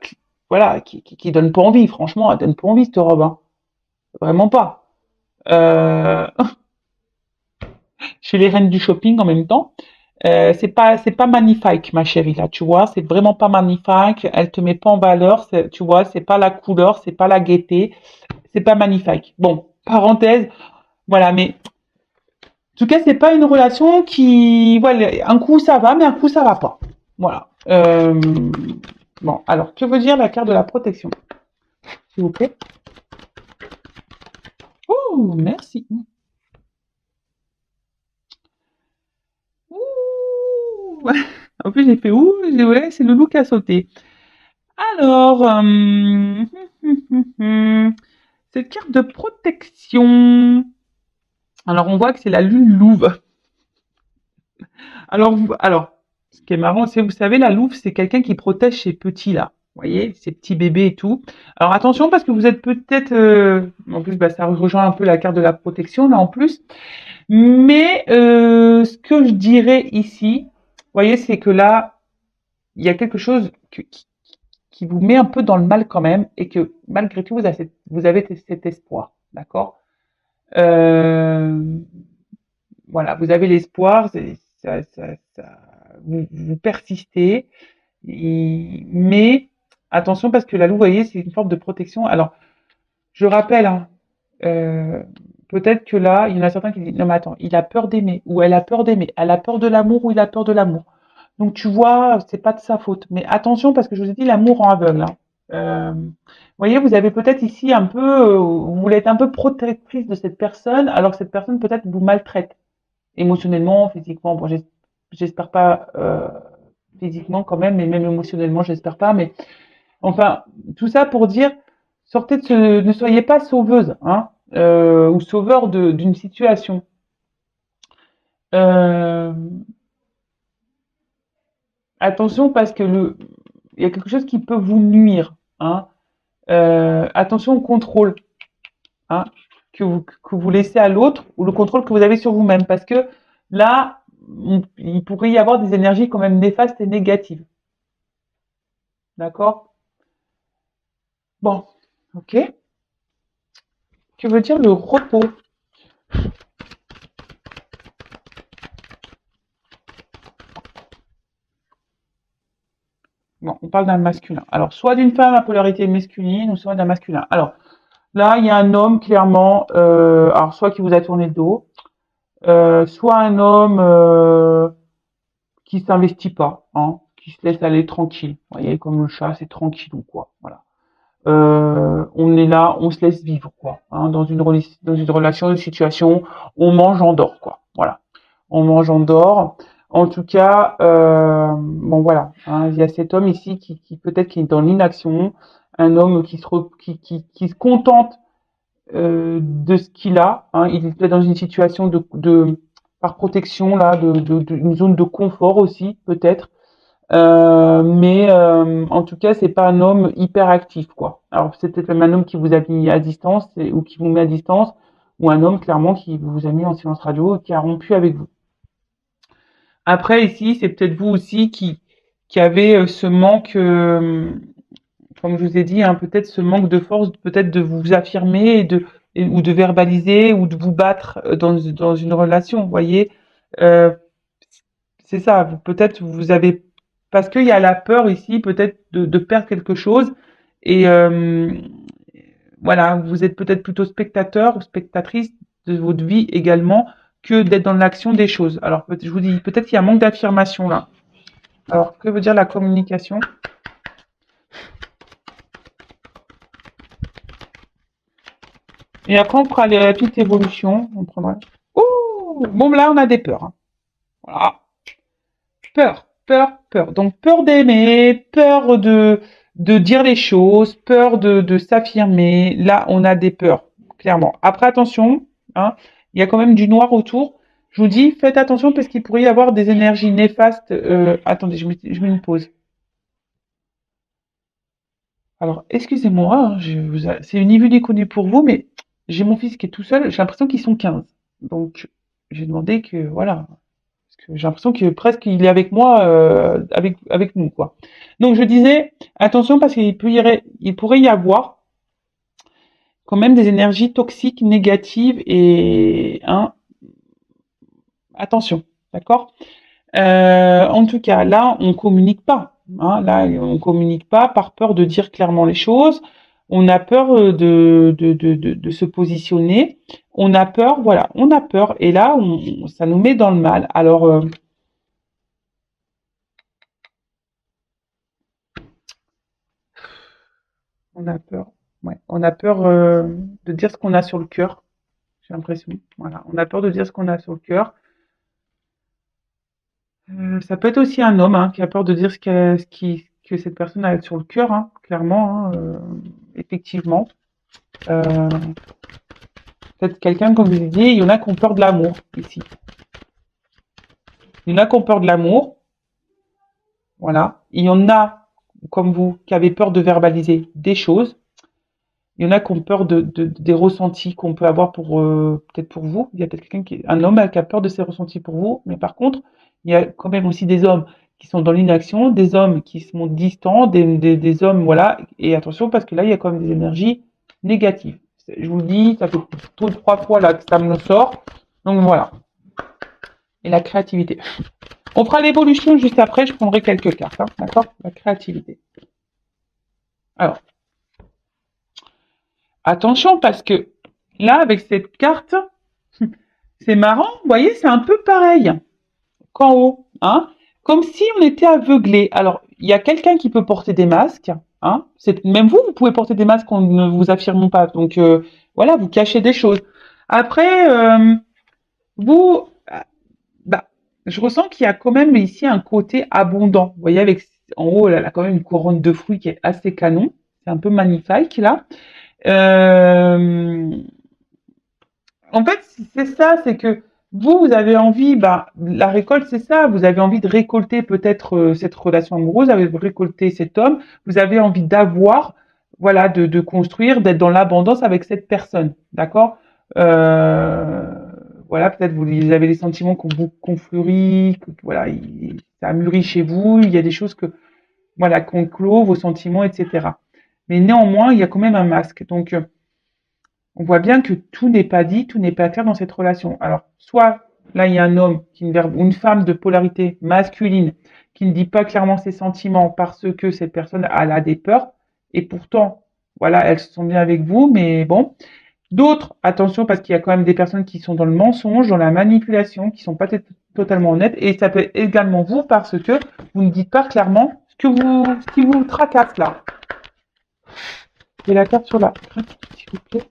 voilà, qui donne pas envie. Franchement, elle donne pas envie cette robe. Hein. Vraiment pas. Euh, chez les reines du shopping en même temps. C'est pas magnifique, ma chérie, là, tu vois, c'est vraiment pas magnifique, elle te met pas en valeur, tu vois, c'est pas la couleur, c'est pas la gaieté, c'est pas magnifique. Bon, parenthèse, voilà, mais en tout cas, c'est pas une relation qui, voilà, un coup ça va, mais un coup ça va pas. Voilà. Bon, alors, que veut dire la carte de la protection, s'il vous plaît? Oh, merci. Ouh. En plus, j'ai fait ouh, ouais, c'est le loup qui a sauté. Alors, cette carte de protection. Alors, on voit que c'est la lune louve. Alors, ce qui est marrant, c'est, vous savez, la louve, c'est quelqu'un qui protège ses petits là. Vous voyez, ses petits bébés et tout. Alors attention parce que vous êtes peut-être, en plus, bah, ça rejoint un peu la carte de la protection là en plus. Mais ce que je dirais ici, vous voyez, c'est que là, il y a quelque chose qui vous met un peu dans le mal quand même et que malgré tout, vous avez cet espoir. D'accord. Euh, voilà, vous avez l'espoir, vous persistez, mais attention parce que la louve, vous voyez, c'est une forme de protection. Alors, je rappelle, hein, euh, peut-être que là, il y en a certains qui disent, non mais attends, il a peur d'aimer, ou elle a peur d'aimer, elle a peur de l'amour, ou il a peur de l'amour. Donc tu vois, c'est pas de sa faute. Mais attention parce que je vous ai dit, l'amour en aveugle. Hein. Vous voyez, vous avez peut-être ici un peu, vous voulez être un peu protectrice de cette personne, alors que cette personne peut-être vous maltraite émotionnellement, physiquement. Bon, j'espère pas physiquement quand même, mais même émotionnellement, j'espère pas. Mais enfin, tout ça pour dire, sortez de ce, ne soyez pas sauveuse, hein, ou sauveur d'une situation. Euh, Attention parce que il y a quelque chose qui peut vous nuire, hein. Attention au contrôle, hein, que vous laissez à l'autre ou le contrôle que vous avez sur vous-même, parce que là, il pourrait y avoir des énergies quand même néfastes et négatives. D'accord. Bon, ok. Que veut dire le repos? Bon, on parle d'un masculin. Alors, soit d'une femme à polarité masculine, ou soit d'un masculin. Alors, là, il y a un homme, clairement, alors soit qui vous a tourné le dos, soit un homme qui s'investit pas, hein, qui se laisse aller tranquille. Vous voyez, comme le chat, c'est tranquille ou quoi. Voilà. On est là, on se laisse vivre, quoi. Hein, dans une relation, une situation, on mange, on dort, quoi. Voilà. On mange, on dort. En tout cas, bon voilà, hein, il y a cet homme ici qui peut-être qui est dans l'inaction, un homme qui se contente de ce qu'il a. Hein, il est peut-être dans une situation par protection là, une zone de confort aussi peut-être. Mais en tout cas, c'est pas un homme hyper actif, quoi. Alors c'est peut-être même un homme qui vous a mis à distance ou qui vous met à distance, ou un homme clairement qui vous a mis en silence radio et qui a rompu avec vous. Après ici, c'est peut-être vous aussi qui avez ce manque, comme je vous ai dit, hein, peut-être ce manque de force, peut-être de vous affirmer ou de verbaliser ou de vous battre dans une relation, vous voyez. Euh, c'est ça, peut-être vous avez parce qu'il y a la peur ici, peut-être de perdre quelque chose. Et voilà, vous êtes peut-être plutôt spectateur ou spectatrice de votre vie également que d'être dans l'action des choses. Alors, je vous dis, peut-être qu'il y a un manque d'affirmation là. Alors, que veut dire la communication? Et après, on fera la petite évolution. On prendra. Oh, bon, là, on a des peurs. Hein. Voilà. Peur, peur, peur. Donc peur d'aimer, peur de dire les choses, peur de s'affirmer. Là, on a des peurs, clairement. Après, attention, hein, il y a quand même du noir autour. Je vous dis, faites attention parce qu'il pourrait y avoir des énergies néfastes. Attendez, je mets une pause. Alors, excusez-moi, hein, c'est ni vu ni connu pour vous, mais j'ai mon fils qui est tout seul. J'ai l'impression qu'ils sont 15. Donc, j'ai demandé que, voilà, parce que j'ai l'impression que presque il est avec moi, avec nous, quoi. Donc je disais, attention parce il pourrait y avoir quand même des énergies toxiques, négatives et hein, attention, d'accord. En tout cas, là, on communique pas. Hein, là, on communique pas par peur de dire clairement les choses. On a peur de se positionner. On a peur, voilà, on a peur. Et là, ça nous met dans le mal. Alors, on a peur. Ouais, on a peur de dire ce qu'on a sur le cœur. J'ai l'impression. Voilà, on a peur de dire ce qu'on a sur le cœur. Ça peut être aussi un homme hein, qui a peur de dire que cette personne a sur le cœur, hein, clairement, hein, effectivement. Euh, Peut-être quelqu'un, comme je vous ai dit, il y en a qui ont peur de l'amour ici. Il y en a qui ont peur de l'amour, voilà. Il y en a, comme vous, qui avez peur de verbaliser des choses. Il y en a qui ont peur des ressentis qu'on peut avoir pour peut-être pour vous. Il y a peut-être un homme qui a peur de ses ressentis pour vous, mais par contre, il y a quand même aussi des hommes qui sont dans l'inaction, des hommes qui sont distants, des hommes, voilà. Et attention, parce que là, il y a quand même des énergies négatives. Je vous le dis, ça fait tout 3 fois là que ça me le sort. Donc voilà. Et la créativité. On fera l'évolution juste après, je prendrai quelques cartes, hein, d'accord? La créativité. Alors, attention parce que là, avec cette carte, c'est marrant, vous voyez, c'est un peu pareil qu'en haut, hein, comme si on était aveuglé. Alors, il y a quelqu'un qui peut porter des masques, hein, même vous, vous pouvez porter des masques qu'on ne vous affirme pas. Donc, voilà, vous cachez des choses. Après, vous, bah, je ressens qu'il y a quand même ici un côté abondant. Vous voyez, avec en haut, elle a quand même une couronne de fruits qui est assez canon. C'est un peu magnifique, là. Euh, En fait, c'est ça, c'est que vous avez envie, bah, la récolte, c'est ça, vous avez envie de récolter peut-être cette relation amoureuse, vous avez récolté cet homme, vous avez envie d'avoir, voilà, de construire, d'être dans l'abondance avec cette personne, d'accord? euh, voilà, peut-être vous avez les sentiments qu'on fleurit, voilà, ça a mûri chez vous, il y a des choses que, voilà, qu'on clôt, vos sentiments, etc. Mais néanmoins, il y a quand même un masque, donc on voit bien que tout n'est pas dit, tout n'est pas clair dans cette relation. Alors, soit là, il y a un homme ou une femme de polarité masculine qui ne dit pas clairement ses sentiments parce que cette personne elle a des peurs et pourtant, voilà, elles se sont bien avec vous, mais bon. D'autres, attention, parce qu'il y a quand même des personnes qui sont dans le mensonge, dans la manipulation, qui sont pas totalement honnêtes, et ça peut être également vous parce que vous ne dites pas clairement ce qui vous tracasse là. Et la carte sur la s'il vous plaît.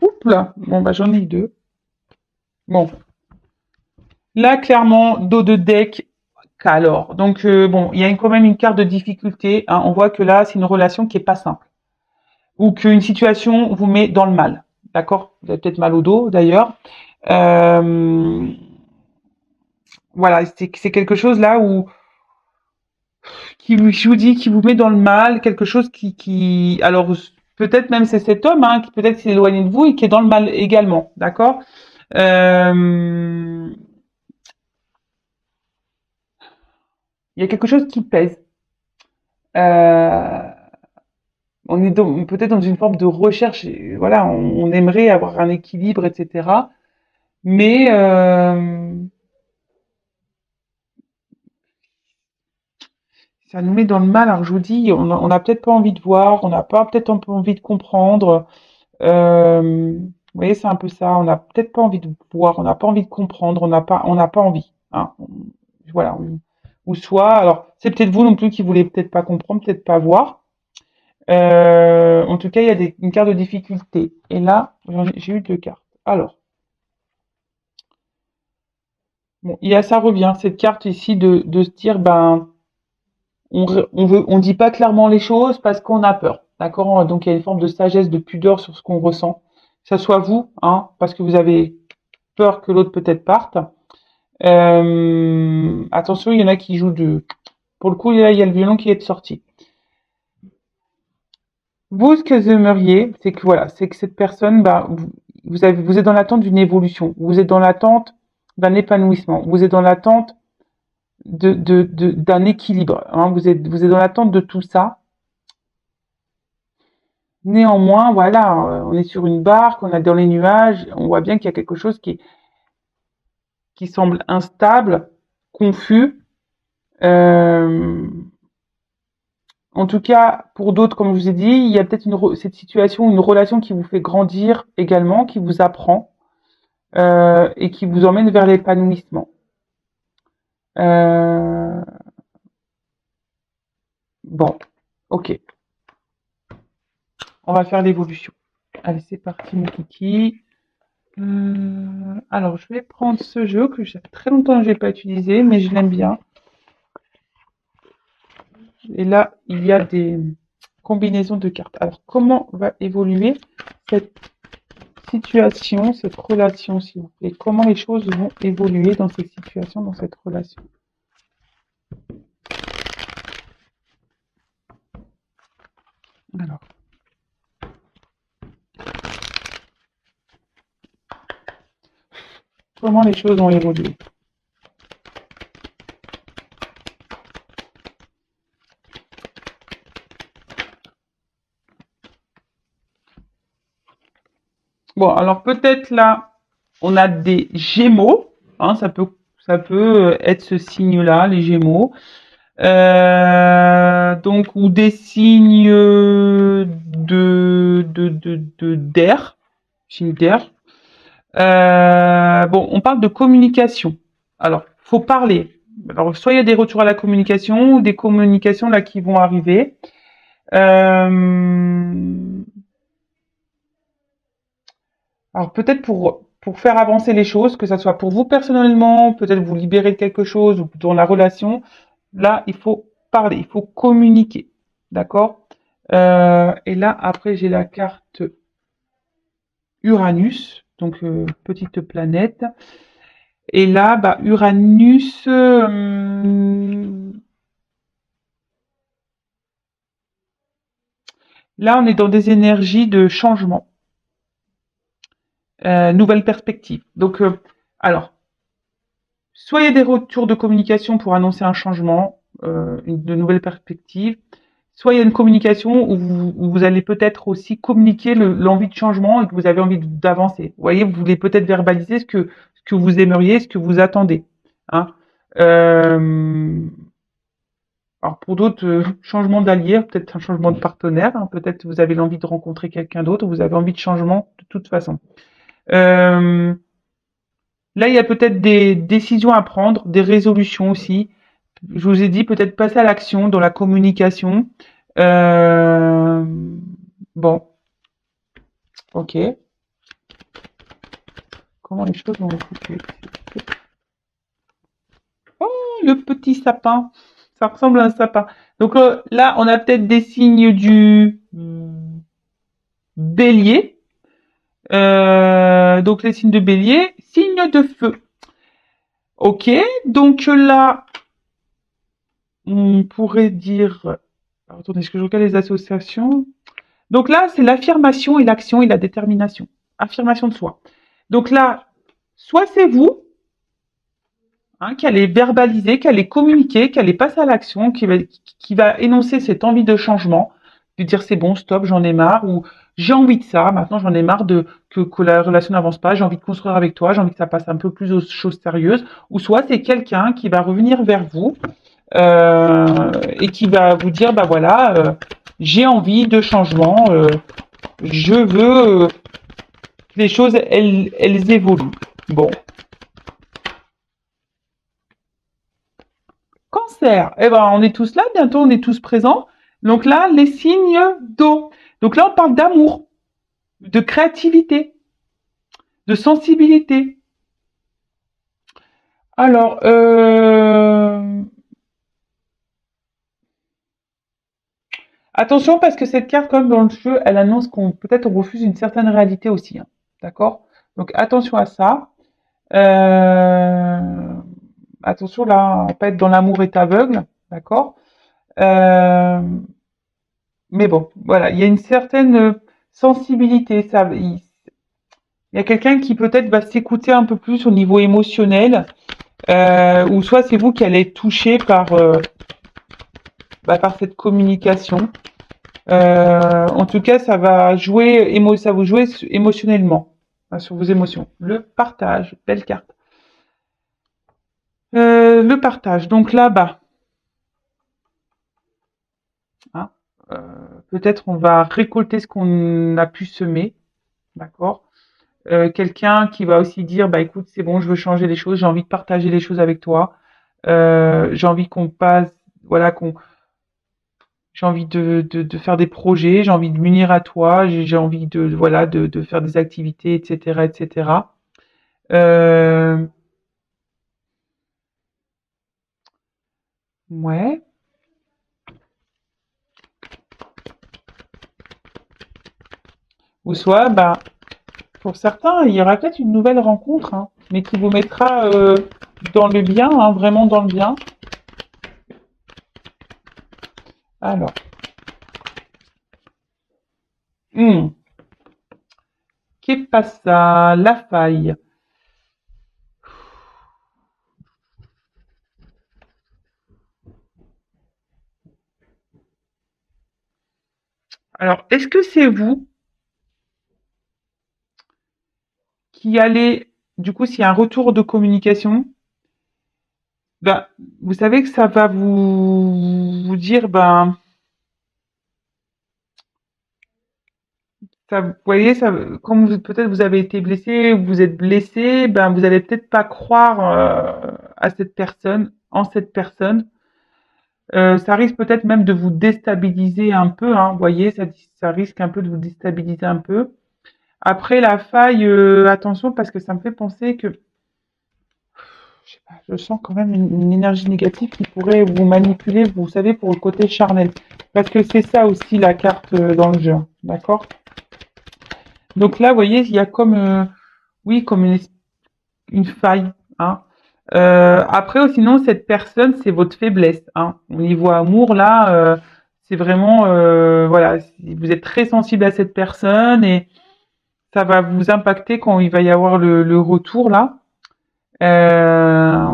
Oups là, bon bah j'en ai deux. Bon, là clairement dos de deck, alors donc bon, il y a quand même une carte de difficulté. Hein. On voit que là c'est une relation qui est pas simple ou qu'une situation vous met dans le mal. D'accord? Vous avez peut-être mal au dos d'ailleurs. Euh, voilà, c'est quelque chose là où je vous dis qui vous met dans le mal, quelque chose alors peut-être même c'est cet homme hein, qui peut-être s'est éloigné de vous et qui est dans le mal également. D'accord? Euh, il y a quelque chose qui pèse. Euh, on est peut-être dans une forme de recherche. Voilà, on aimerait avoir un équilibre, etc. Mais ça nous met dans le mal. Alors je vous dis, on n'a peut-être pas envie de voir, on n'a pas peut-être un peu envie de comprendre. Vous voyez, c'est un peu ça. On n'a peut-être pas envie de voir, on n'a pas envie de comprendre, on n'a pas envie. Hein. Voilà. Ou soit, alors c'est peut-être vous non plus qui voulez peut-être pas comprendre, peut-être pas voir. En tout cas, il y a une carte de difficulté. Et là, j'ai eu deux cartes. Alors, bon, ça revient, cette carte ici de se dire, ben, on dit pas clairement les choses parce qu'on a peur. D'accord? Donc, il y a une forme de sagesse, de pudeur sur ce qu'on ressent. Que ça soit vous, hein, parce que vous avez peur que l'autre peut-être parte. Attention, il y en a qui jouent pour le coup, là, il y a le violon qui est sorti. Vous, ce que vous aimeriez, c'est que voilà, c'est que cette personne, bah, vous êtes dans l'attente d'une évolution, vous êtes dans l'attente d'un épanouissement, vous êtes dans l'attente d'un équilibre, hein, vous êtes dans l'attente de tout ça. Néanmoins, voilà, on est sur une barque, on est dans les nuages, on voit bien qu'il y a quelque chose qui semble instable, confus. Euh, En tout cas, pour d'autres, comme je vous ai dit, il y a peut-être cette situation, une relation qui vous fait grandir également, qui vous apprend et qui vous emmène vers l'épanouissement. Euh, bon, ok, on va faire l'évolution. Allez, c'est parti, mon kiki. Alors, je vais prendre ce jeu que ça fait très longtemps que je n'ai pas utilisé, mais je l'aime bien. Et là, il y a combinaison de cartes. Alors, comment va évoluer cette situation, cette relation, s'il vous plaît? Comment les choses vont évoluer dans cette situation, dans cette relation? Alors, comment les choses vont évoluer? Bon, alors peut-être là, on a des Gémeaux, hein, ça peut être ce signe-là, les Gémeaux. Donc, ou des signes d'air, signes d'air. Bon, on parle de communication. Alors, faut parler. Alors, soit il y a des retours à la communication, ou des communications là qui vont arriver. Alors peut-être pour faire avancer les choses, que ça soit pour vous personnellement, peut-être vous libérer de quelque chose ou dans la relation, là il faut parler, il faut communiquer, d'accord? Et là après j'ai la carte Uranus, donc petite planète. Et là, bah, Uranus, là on est dans des énergies de changement, nouvelle perspective. Donc alors soit il y a des retours de communication pour annoncer un changement, de nouvelles perspectives, soit il y a une communication où vous allez peut-être aussi communiquer l'envie de changement et que vous avez envie d'avancer. Vous voyez, vous voulez peut-être verbaliser ce que vous aimeriez, ce que vous attendez. Hein. Euh, alors pour d'autres, changement d'allié, peut-être un changement de partenaire, hein, peut-être vous avez l'envie de rencontrer quelqu'un d'autre, vous avez envie de changement de toute façon. Euh, Là, il y a peut-être des décisions à prendre, des résolutions aussi. Je vous ai dit peut-être passer à l'action dans la communication. Euh, bon, ok. Comment les choses vont évoluer? Oh, le petit sapin. Ça ressemble à un sapin. Donc là, on a peut-être des signes du bélier. Donc les signes de bélier, signes de feu. Ok, donc là, on pourrait dire... Alors, attendez, est-ce que je regarde les associations? Donc là, c'est l'affirmation et l'action et la détermination. Affirmation de soi. Donc là, soit c'est vous, hein, qui allez verbaliser, qui allez communiquer, qui allez passer à l'action, qui va énoncer cette envie de changement, de dire c'est bon, stop, j'en ai marre, ou j'ai envie de ça, maintenant j'en ai marre que la relation n'avance pas, j'ai envie de construire avec toi, j'ai envie que ça passe un peu plus aux choses sérieuses, ou soit c'est quelqu'un qui va revenir vers vous et qui va vous dire bah voilà, j'ai envie de changement, je veux que les choses elles évoluent. Bon, Cancer, eh ben, on est tous là, bientôt on est tous présents. Donc là, les signes d'eau. Donc là, on parle d'amour, de créativité, de sensibilité. Alors, attention parce que cette carte, comme dans le jeu, elle annonce qu'on peut-être on refuse une certaine réalité aussi. Hein. D'accord? Donc attention à ça. Euh, Attention là, à pas être dans l'amour est aveugle. D'accord? Euh, mais bon, voilà, il y a une certaine sensibilité. Il y a quelqu'un qui peut-être va s'écouter un peu plus au niveau émotionnel, ou soit c'est vous qui allez être touché par cette communication. En tout cas, ça vous jouer émotionnellement, hein, sur vos émotions. Le partage, belle carte. Le partage. Donc là-bas, hein, peut-être on va récolter ce qu'on a pu semer, d'accord. Quelqu'un qui va aussi dire bah écoute c'est bon je veux changer les choses j'ai envie de partager les choses avec toi j'ai envie qu'on passe voilà qu'on j'ai envie de faire des projets j'ai envie de m'unir à toi j'ai envie de voilà de faire des activités etc euh, ouais Ou soit, bah, pour certains, il y aura peut-être une nouvelle rencontre, hein, mais qui vous mettra dans le bien, hein, vraiment dans le bien. Alors, hmm, qu'est passa? La faille. Alors, est-ce que c'est vous qui allez, du coup, s'il y a un retour de communication, ben, vous savez que ça va vous dire, ben, ça, vous voyez, ça, comme peut-être vous avez été blessé, ou vous êtes blessé, ben, vous allez peut-être pas croire à cette personne, en cette personne. Ça risque peut-être même de vous déstabiliser un peu, hein, vous voyez, ça risque un peu de vous déstabiliser un peu. Après, la faille, attention, parce que ça me fait penser que je sais pas, je sens quand même une énergie négative qui pourrait vous manipuler, vous savez, pour le côté charnel. Parce que c'est ça aussi la carte dans le jeu, d'accord? Donc là, vous voyez, il y a comme, oui, comme une faille, hein. Après, sinon, cette personne, c'est votre faiblesse, hein. Au niveau amour, là, c'est vraiment, voilà, vous êtes très sensible à cette personne et ça va vous impacter quand il va y avoir le retour, là. Euh,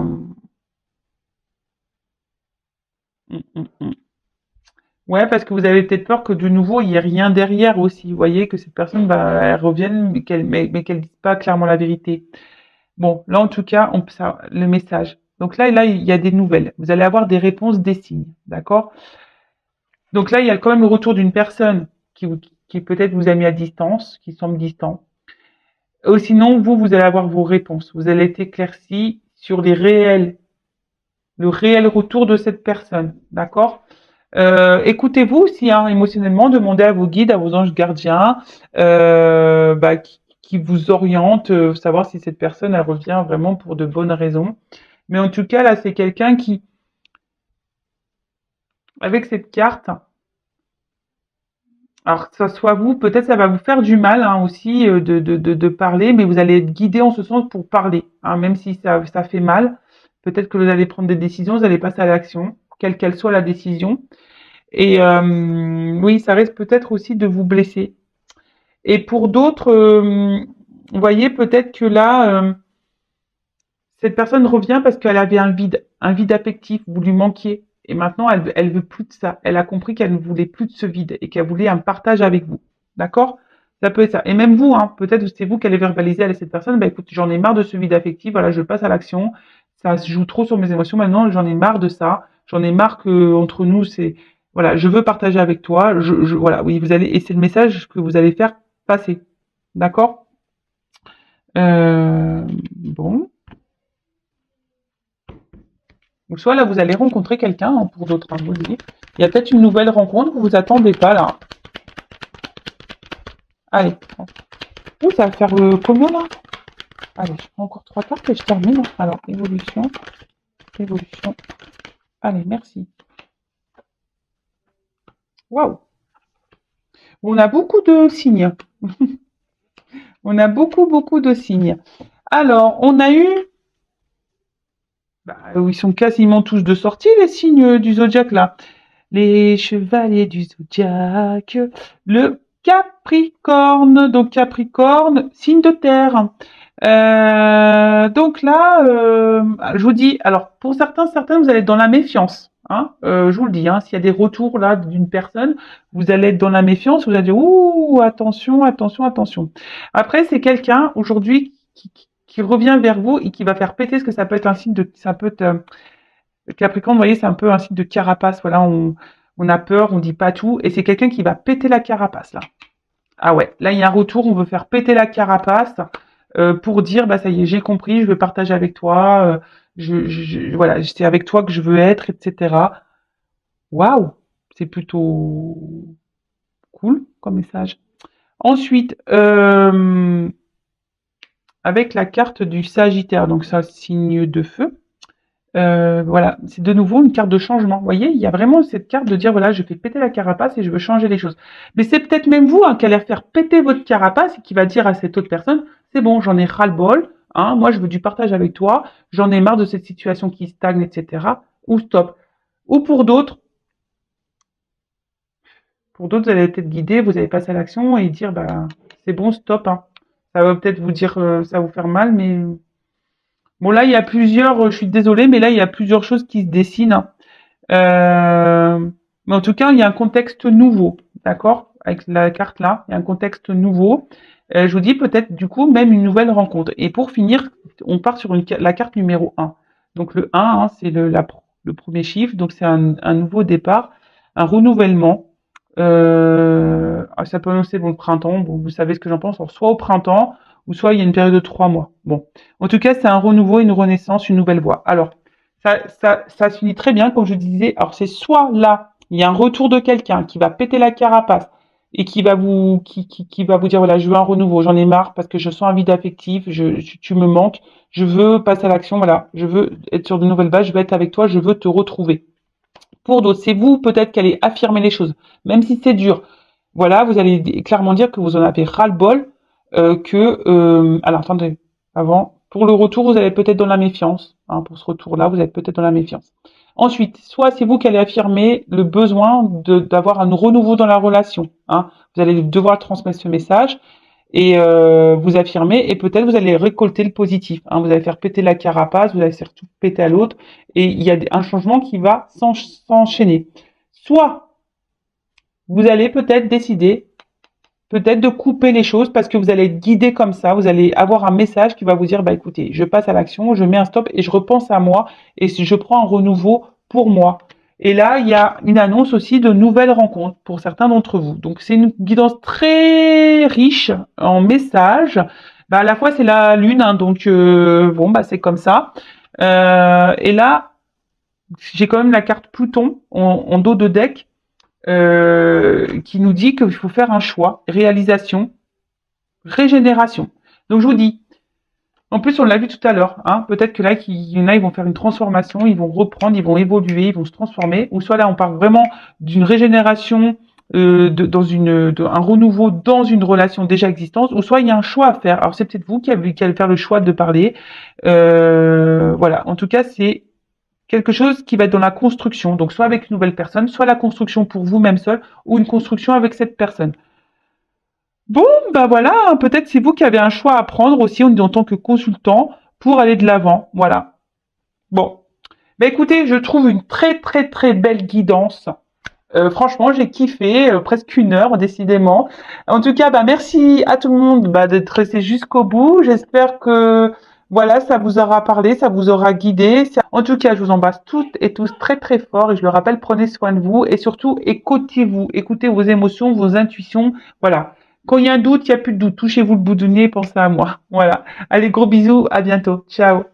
mm. Ouais, parce que vous avez peut-être peur que de nouveau, il y ait rien derrière aussi. Vous voyez, que cette personne, bah, elle revienne, mais qu'elle dise pas clairement la vérité. Bon, là, en tout cas, le message. Donc là, il y a des nouvelles. Vous allez avoir des réponses, des signes. D'accord? Donc là, il y a quand même le retour d'une personne qui peut-être vous a mis à distance, qui semble distant. Ou sinon, vous allez avoir vos réponses. Vous allez être éclairci sur le réel retour de cette personne. D'accord? Écoutez-vous aussi, hein, émotionnellement, demandez à vos guides, à vos anges gardiens, bah, qui vous orientent, savoir si cette personne elle revient vraiment pour de bonnes raisons. Mais en tout cas, là, c'est quelqu'un qui, avec cette carte, alors que ce soit vous, peut-être ça va vous faire du mal hein, aussi de parler, mais vous allez être guidé en ce sens pour parler, hein, même si ça fait mal. Peut-être que vous allez prendre des décisions, vous allez passer à l'action, quelle qu'elle soit la décision. Et oui, ça risque peut-être aussi de vous blesser. Et pour d'autres, vous voyez peut-être que là, cette personne revient parce qu'elle avait un vide affectif, vous lui manquiez. Et maintenant, elle veut plus de ça. Elle a compris qu'elle ne voulait plus de ce vide et qu'elle voulait un partage avec vous. D'accord? Ça peut être ça. Et même vous, hein, peut-être c'est vous qui allez verbaliser à cette personne, bah écoute, j'en ai marre de ce vide affectif, voilà, je passe à l'action. Ça se joue trop sur mes émotions maintenant, j'en ai marre de ça. J'en ai marre que entre nous, c'est voilà, je veux partager avec toi. Voilà, oui, vous allez, et c'est le message que vous allez faire passer. D'accord? Bon. Donc soit là, vous allez rencontrer quelqu'un, hein, pour d'autres, hein, je vous le dis. Il y a peut-être une nouvelle rencontre que vous attendez pas là. Allez. Ouh, ça va faire combien là? Allez, je prends encore 3 cartes et je termine. Alors, évolution, évolution. Allez, merci. Waouh. On a beaucoup de signes. On a beaucoup de signes. Alors, on a eu... Bah, ils sont quasiment tous de sortie, les signes du zodiaque là. Les chevaliers du zodiaque. Le Capricorne. Donc Capricorne, signe de terre. Donc là, je vous dis, alors pour certains, vous allez être dans la méfiance. Hein, je vous le dis, hein, s'il y a des retours là d'une personne, vous allez être dans la méfiance, vous allez dire ouh attention, attention, attention. Après, c'est quelqu'un aujourd'hui qui revient vers vous et qui va faire péter ce que ça peut être un signe de, ça peut être Capricorne, vous voyez, c'est un peu un signe de carapace. Voilà, on a peur, on dit pas tout, et c'est quelqu'un qui va péter la carapace là. Ah ouais, là il y a un retour, on veut faire péter la carapace pour dire bah ça y est, j'ai compris, je veux partager avec toi, voilà, c'est avec toi que je veux être, etc. Waouh, c'est plutôt cool comme message. Ensuite, avec la carte du Sagittaire, donc ça signe de feu. Voilà, c'est de nouveau une carte de changement. Vous voyez, il y a vraiment cette carte de dire, voilà, je fais péter la carapace et je veux changer les choses. Mais c'est peut-être même vous hein, qui allez faire péter votre carapace et qui va dire à cette autre personne, c'est bon, j'en ai ras-le-bol, hein, moi je veux du partage avec toi, j'en ai marre de cette situation qui stagne, etc. Ou stop. Ou pour d'autres, vous allez peut-être guider, vous allez passer à l'action et dire, bah, c'est bon, stop, hein. Ça va peut-être vous dire, ça va vous faire mal, mais bon là, il y a plusieurs, je suis désolée, mais là, il y a plusieurs choses qui se dessinent, hein. Mais en tout cas, il y a un contexte nouveau, d'accord? Avec la carte là, il y a un contexte nouveau. Je vous dis peut-être du coup même une nouvelle rencontre. Et pour finir, on part sur la carte numéro un. Donc le 1, hein, c'est le premier chiffre, donc c'est un nouveau départ, un renouvellement. Ça peut annoncer bon, le printemps, bon, vous savez ce que j'en pense, alors, soit au printemps, ou soit il y a une période de 3 mois. Bon, en tout cas, c'est un renouveau, une renaissance, une nouvelle voie. Alors, ça se finit très bien, comme je disais. Alors, c'est soit là, il y a un retour de quelqu'un qui va péter la carapace et qui va vous dire, voilà, je veux un renouveau, j'en ai marre parce que je sens un vide affectif, tu me manques, je veux passer à l'action, voilà, je veux être sur de nouvelles bases, je veux être avec toi, je veux te retrouver. Pour d'autres, c'est vous peut-être qui allez affirmer les choses, même si c'est dur. Voilà, vous allez clairement dire que vous en avez ras-le-bol, alors attendez, avant, pour le retour, vous allez peut-être dans la méfiance. Hein, pour ce retour-là, vous êtes peut-être dans la méfiance. Ensuite, soit c'est vous qui allez affirmer le besoin d'avoir un renouveau dans la relation. Hein. Vous allez devoir transmettre ce message et vous affirmer et peut-être vous allez récolter le positif. Hein. Vous allez faire péter la carapace, vous allez faire tout péter à l'autre et il y a un changement qui va s'enchaîner. Soit vous allez peut-être décider peut-être de couper les choses parce que vous allez être guidé comme ça, vous allez avoir un message qui va vous dire, bah écoutez, je passe à l'action, je mets un stop et je repense à moi et je prends un renouveau pour moi. Et là, il y a une annonce aussi de nouvelles rencontres pour certains d'entre vous. Donc c'est une guidance très riche en messages. Bah, à la fois c'est la lune, hein, donc bon bah c'est comme ça. Et là, j'ai quand même la carte Pluton en dos de deck qui nous dit qu'il faut faire un choix, réalisation, régénération. Donc je vous dis, en plus on l'a vu tout à l'heure, hein, peut-être que là il y en a ils vont faire une transformation, ils vont reprendre, ils vont évoluer, ils vont se transformer, ou soit là on parle vraiment d'une régénération, un renouveau dans une relation déjà existante, ou soit il y a un choix à faire. Alors c'est peut-être vous qui allez faire le choix de parler. Voilà, en tout cas c'est quelque chose qui va être dans la construction, donc soit avec une nouvelle personne, soit la construction pour vous-même seul, ou une construction avec cette personne. Bon, bah voilà, hein, peut-être c'est vous qui avez un choix à prendre aussi en tant que consultant pour aller de l'avant. Voilà. Bon. Bah écoutez, je trouve une très très très belle guidance. Franchement, j'ai kiffé, presque 1 heure, décidément. En tout cas, bah merci à tout le monde bah, d'être resté jusqu'au bout. J'espère que voilà, ça vous aura parlé, ça vous aura guidé. En tout cas, je vous embrasse toutes et tous très très fort et je le rappelle, prenez soin de vous et surtout écoutez-vous, écoutez vos émotions, vos intuitions. Voilà. Quand il y a un doute, il n'y a plus de doute. Touchez-vous le bout du nez, pensez à moi. Voilà. Allez, gros bisous, à bientôt. Ciao.